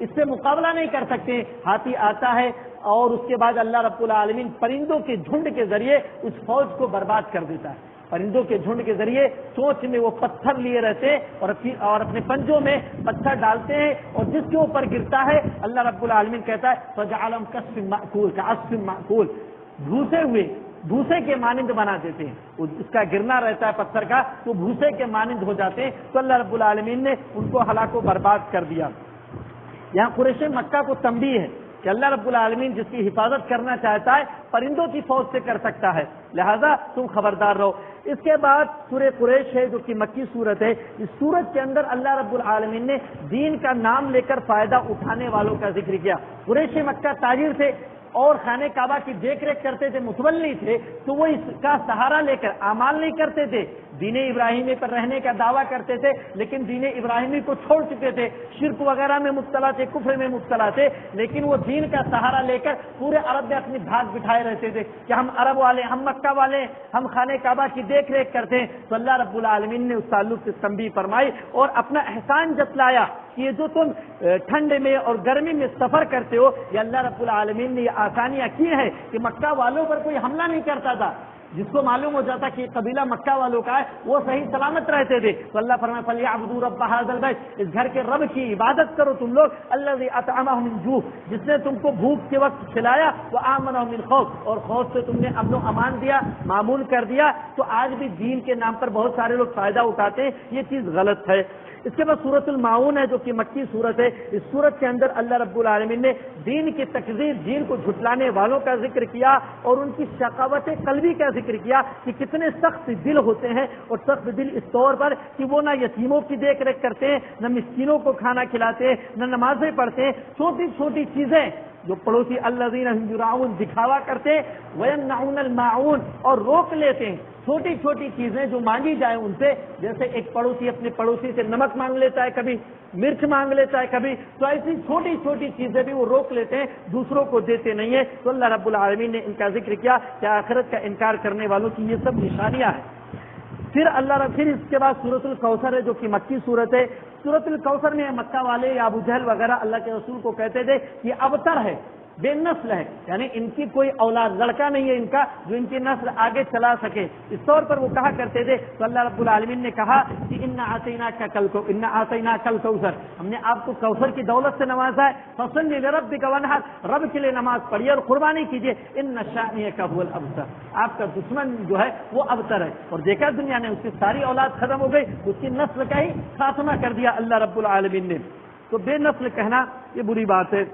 اس سے مقابلہ نہیں کر سکتے۔ ہاتھی آتا ہے اور اس کے بعد اللہ رب العالمین پرندوں کے جھنڈ کے ذریعے اس فوج کو برباد کر دیتا ہے۔ پرندوں کے جھنڈ کے ذریعے چونچ میں وہ پتھر لیے رہتے ہیں اور اپنے پنجوں میں پتھر ڈالتے ہیں، اور جس کے اوپر گرتا ہے اللہ رب العالمین کہتا ہے فجعلهم كعصف مأكول، كعصف مأكول، بھوسے ہوئے، بھوسے کے مانند بنا دیتے ہیں۔ اس کا گرنا رہتا ہے پتھر کا تو بھوسے کے مانند ہو جاتے ہیں۔ تو اللہ رب العالمین نے ان کو ہلاک و برباد کر دیا۔ یہاں قریش مکہ کو تنبیہ ہے کہ اللہ رب العالمین جس کی حفاظت کرنا چاہتا ہے پرندوں کی فوج سے کر سکتا ہے، لہذا تم خبردار رہو۔ اس کے بعد سورہ قریش ہے جو کہ مکی سورت ہے۔ اس سورت کے اندر اللہ رب العالمین نے دین کا نام لے کر فائدہ اٹھانے والوں کا ذکر کیا۔ قریش مکہ تاجر تھے اور خانہ کعبہ کی دیکھ ریکھ کرتے تھے، متولی تھے، تو وہ اس کا سہارا لے کر اعمال نہیں کرتے تھے، دین ابراہیمی پر رہنے کا دعویٰ کرتے تھے، لیکن دین ابراہیمی کو چھوڑ چکے تھے، شرک وغیرہ میں مبتلا تھے، کفر میں مبتلا تھے، لیکن وہ دین کا سہارا لے کر پورے عرب میں اپنی بھاگ بٹھائے رہتے تھے کہ ہم عرب والے، ہم مکہ والے، ہم خانہ کعبہ کی دیکھ ریکھ کرتے ہیں۔ تو اللہ رب العالمین نے اس تعلق سے تنبیہ فرمائی اور اپنا احسان جتلایا کہ یہ جو تم ٹھنڈ میں اور گرمی میں سفر کرتے ہو، یہ اللہ رب العالمین نے یہ آسانیاں کی ہیں کہ مکہ والوں پر کوئی حملہ نہیں کرتا تھا۔ جس کو معلوم ہو جاتا کہ قبیلہ مکہ والوں کا ہے وہ صحیح سلامت رہتے تھے۔ تو اللہ فرمائے فَلْيَعْبُدُوا رَبَّ هَٰذَا الْبَيْتِ، اس گھر کے رب کی عبادت کرو تم لوگ، الَّذِي أَطْعَمَهُم مِّن جُوعٍ، جس نے تم کو بھوک کے وقت کھلایا، وَآمَنَهُم مِّن خَوْفٍ، اور خوف سے تم نے امن و امان دیا، معمون کر دیا۔ تو آج بھی دین کے نام پر بہت سارے لوگ فائدہ اٹھاتے ہیں، یہ چیز غلط ہے۔ اس کے بعد سورۃ الماعون ہے جو کہ مکی سورت ہے۔ اس سورت کے اندر اللہ رب العالمین نے دین کی تکذیب، دین کو جھٹلانے والوں کا ذکر کیا اور ان کی شقاوت قلبی کا ذکر کیا کہ کتنے سخت دل ہوتے ہیں، اور سخت دل اس طور پر کہ وہ نہ یتیموں کی دیکھ ریکھ کرتے ہیں، نہ مسکینوں کو کھانا کھلاتے ہیں، نہ نمازیں پڑھتے ہیں، چھوٹی چھوٹی چیزیں جو پڑوسی الذین هم یراؤون دکھاوا کرتے ہیں، وَيَمْنَعُونَ الْمَاعُونَ، اور روک لیتے ہیں چھوٹی چھوٹی چیزیں جو مانگی جائیں ان سے، جیسے ایک پڑوسی اپنے پڑوسی سے نمک مانگ لیتا ہے، کبھی مرچ مانگ لیتا ہے کبھی، تو ایسی چھوٹی چھوٹی چیزیں بھی وہ روک لیتے ہیں، دوسروں کو دیتے نہیں ہیں۔ تو اللہ رب العالمین نے ان کا ذکر کیا کہ آخرت کا انکار کرنے والوں کی یہ سب نشانیاں ہیں۔ پھر اس کے بعد سورۃ الکوثر ہے جو کہ مکی سورت ہے۔ سورۃ الکوثر میں مکہ والے یا ابو جہل وغیرہ اللہ کے رسول کو کہتے تھے یہ ابتر ہے، بے نسل ہے، یعنی ان کی کوئی اولاد لڑکا نہیں ہے ان کا جو ان کی نسل آگے چلا سکے، اس طور پر وہ کہا کرتے تھے۔ تو اللہ رب العالمین نے کہا کہ انا اعطیناک الکوثر، ہم نے آپ کو کوثر کی دولت سے نوازا ہے، فصل لربک وانحر، رب کے لیے نماز پڑھیے اور قربانی کیجیے، ان شانئک هو الابتر، آپ کا دشمن جو ہے وہ ابتر ہے۔ اور دیکھا دنیا نے اس کی ساری اولاد ختم ہو گئی، اس کی نسل کا ہی خاتمہ کر دیا اللہ رب العالمین نے۔ تو بے نسل کہنا یہ بری بات ہے۔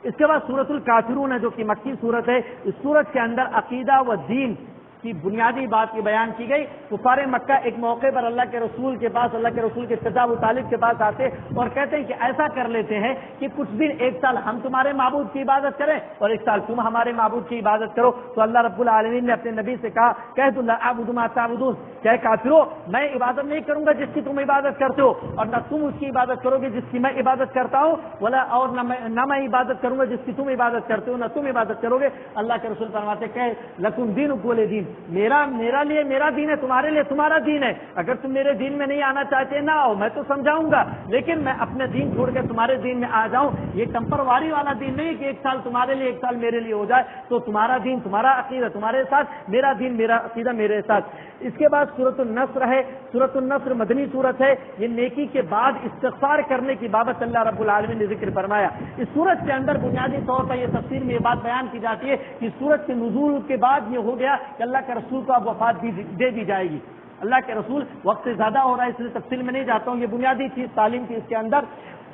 اس کے بعد سورۃ الکافرون ہے جو کہ مکی سورت ہے، اس سورت کے اندر عقیدہ و دین کی بنیادی بات کی بیان کی گئی۔ کفار مکہ ایک موقع پر اللہ کے رسول کے پاس، اللہ کے رسول کے چچا ابو طالب کے پاس آتے اور کہتے ہیں کہ ایسا کر لیتے ہیں کہ کچھ دن ایک سال ہم تمہارے معبود کی عبادت کریں اور ایک سال تم ہمارے معبود کی عبادت کرو۔ تو اللہ رب العالمین نے اپنے نبی سے کہا کہہ لا اعبد ما تعبدون، کہ کافرو میں عبادت نہیں کروں گا جس کی تم عبادت کرتے ہو، اور نہ تم اس کی عبادت کرو گے جس کی میں عبادت کرتا ہوں، ولا اور نہ میں عبادت کروں گا جس کی تم عبادت کرتے ہو، نہ تم عبادت کہ اللہ کے رسول فرماتے کہ لکم دینکم ولی دین، میرا لیے میرا دین ہے، تمہارے لیے تمہارا دین ہے، اگر تم میرے دین میں نہیں آنا چاہتے نہ آؤ، میں تو سمجھاؤں گا، لیکن میں اپنے دین چھوڑ کے تمہارے دین میں آ جاؤں، یہ ٹمپرواری والا دین نہیں کہ ایک سال تمہارے لیے ایک سال میرے لیے ہو جائے، تو تمہارا دین تمہارا عقیدہ تمہارے ساتھ، میرا دین میرا عقیدہ میرے ساتھ۔ اس کے بعد سورۃ النصر ہے، سورۃ النصر مدنی سورت ہے، یہ نیکی کے بعد استغفار کرنے کی بابت اللہ رب العالمین نے ذکر فرمایا۔ اس سورت کے اندر بنیادی طور پر یہ تفسیر میں یہ بات بیان کی جاتی ہے کہ سورت کے نزول کے بعد یہ ہو گیا کہ اللہ کے رسول کو اب وفات دے دی جائے گی، اللہ کے رسول وقت سے زیادہ ہو رہا ہے، اس لیے تفصیل میں نہیں جاتا ہوں، یہ بنیادی چیز تعلیم کی اس کے اندر۔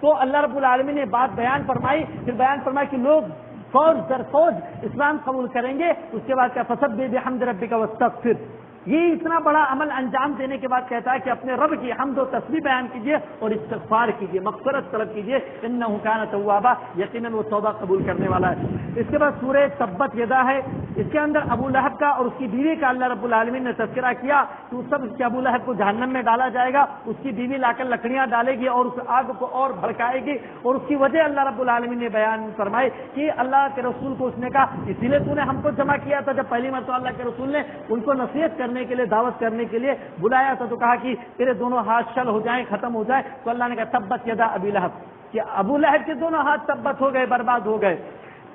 تو اللہ رب العالمین نے بات بیان فرمائی، پھر بیان فرمائی کہ لوگ فوج در فوج اسلام قبول کریں گے، اس کے بعد کیا فسبح بحمد ربک واستغفر، یہ اتنا بڑا عمل انجام دینے کے بعد کہتا ہے کہ اپنے رب کی حمد و تسبیح بیان کیجیے اور استغفار کیجیے، مغفرت طلب کیجیے، انہ کان توابا، یقیناً وہ توبہ قبول کرنے والا ہے۔ اس کے بعد سورہ تبت یدا ہے، اس کے اندر ابو لہب کا اور اس کی بیوی کا اللہ رب العالمین نے تذکرہ کیا تو سب اس کے ابو لہب کو جہنم میں ڈالا جائے گا، اس کی بیوی لا کر لکڑیاں ڈالے گی اور اس آگ کو اور بھڑکائے گی، اور اس کی وجہ اللہ رب العالمین نے بیان فرمائی کہ اللہ کے رسول کو اس نے کہا اسی لیے تو نے ہم کو جمع کیا تھا، جب پہلی مرتبہ اللہ کے رسول نے ان کو نصیحت کرنے کے لیے دعوت کرنے کے لیے بلایا تھا تو کہا کہ تیرے دونوں ہاتھ شل ہو جائیں، ختم ہو جائے، تو اللہ نے کہا تبت یدا ابی لہب، کہ ابو لہب کے دونوں ہاتھ تبت ہو گئے، برباد ہو گئے۔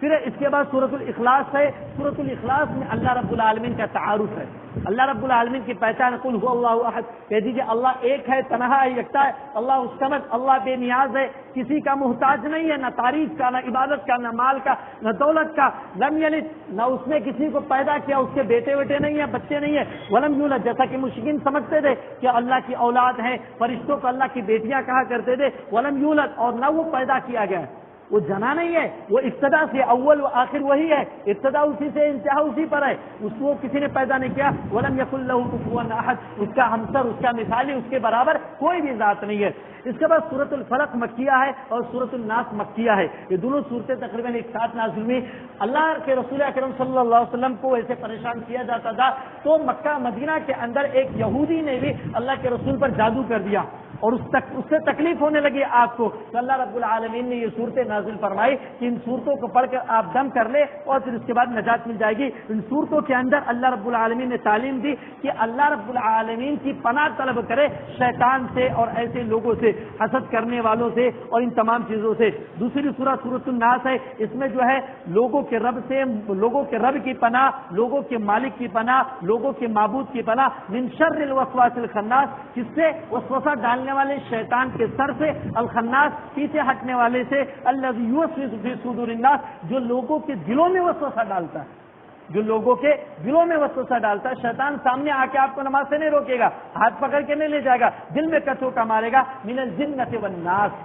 پھر اس کے بعد سورۃ الاخلاص ہے، سورۃ الاخلاص میں اللہ رب العالمین کا تعارف ہے، اللہ رب العالمین کی پہچان، قل هو اللہ احد، کہہ دیجیے اللہ ایک ہے، تنہا ہے، یکتا ہے، اللہ الصمد، اللہ بے نیاز ہے، کسی کا محتاج نہیں ہے، نہ تعریف کا، نہ عبادت کا، نہ مال کا، نہ دولت کا، لم یلد، نہ اس نے کسی کو پیدا کیا، اس کے بیٹے نہیں ہیں، بچے نہیں ہیں، ولم یولد، جیسا کہ مشرکین سمجھتے تھے کہ اللہ کی اولاد ہے، فرشتوں کو اللہ کی بیٹیاں کہا کرتے تھے، ولم یولد، اور نہ وہ پیدا کیا گیا ہے، وہ جنا نہیں ہے، وہ ابتدا سے اول و آخر وہی ہے، ابتدا اسی سے انتہا اسی پر ہے، اس کو کسی نے پیدا نہیں کیا، ولم یکن لہ کفوا احد، اس کا ہمسر، اس کا مثالی، اس کے برابر کوئی بھی ذات نہیں ہے۔ اس کے بعد سورۃ الفلق مکیہ ہے اور سورۃ الناس مکیہ ہے، یہ دونوں صورتیں تقریباً ایک ساتھ نازل ہوئی۔ اللہ کے رسول اکرم صلی اللہ علیہ وسلم کو ایسے پریشان کیا جاتا تھا تو مکہ مدینہ کے اندر ایک یہودی نے بھی اللہ کے رسول پر جادو کر دیا اور اس سے تکلیف ہونے لگی آپ کو، تو اللہ رب العالمین نے یہ صورتیں نازل فرمائی کہ ان صورتوں کو پڑھ کر آپ دم کر لے اور پھر اس کے بعد نجات مل جائے گی۔ ان صورتوں کے اندر اللہ رب العالمین نے تعلیم دی کہ اللہ رب العالمین کی پناہ طلب کرے شیطان سے اور ایسے لوگوں سے، حسد کرنے والوں سے اور ان تمام چیزوں سے۔ دوسری سورۃ سورۃ الناس ہے، اس میں جو ہے لوگوں کے رب سے، لوگوں کے رب کی پناہ، لوگوں کے مالک کی پناہ، لوگوں کے معبود کی پناہ، من شر الوسواس الخناس، جس سے وسوسہ ڈالنے والے شیطان کے سر سے، الخناس پیچھے ہٹنے والے سے، الذی یوسوس فی صدور الناس، جو لوگوں کے دلوں میں وسوسہ ڈالتا ہے، جو لوگوں کے دلوں میں وسوسہ ڈالتا ہے۔ شیطان سامنے آ کے آپ کو نماز سے نہیں روکے گا، ہاتھ پکڑ کے نہیں لے جائے گا، دل میں کچھو کا مارے گا، من الجنۃ والناس،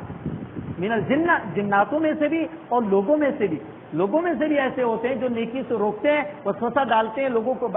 من الجنہ، جناتوں میں سے بھی اور لوگوں میں سے بھی ایسے ہوتے ہیں جو نیکی سے روکتے ہیں، وسوسہ ڈالتے ہیں، لوگوں کو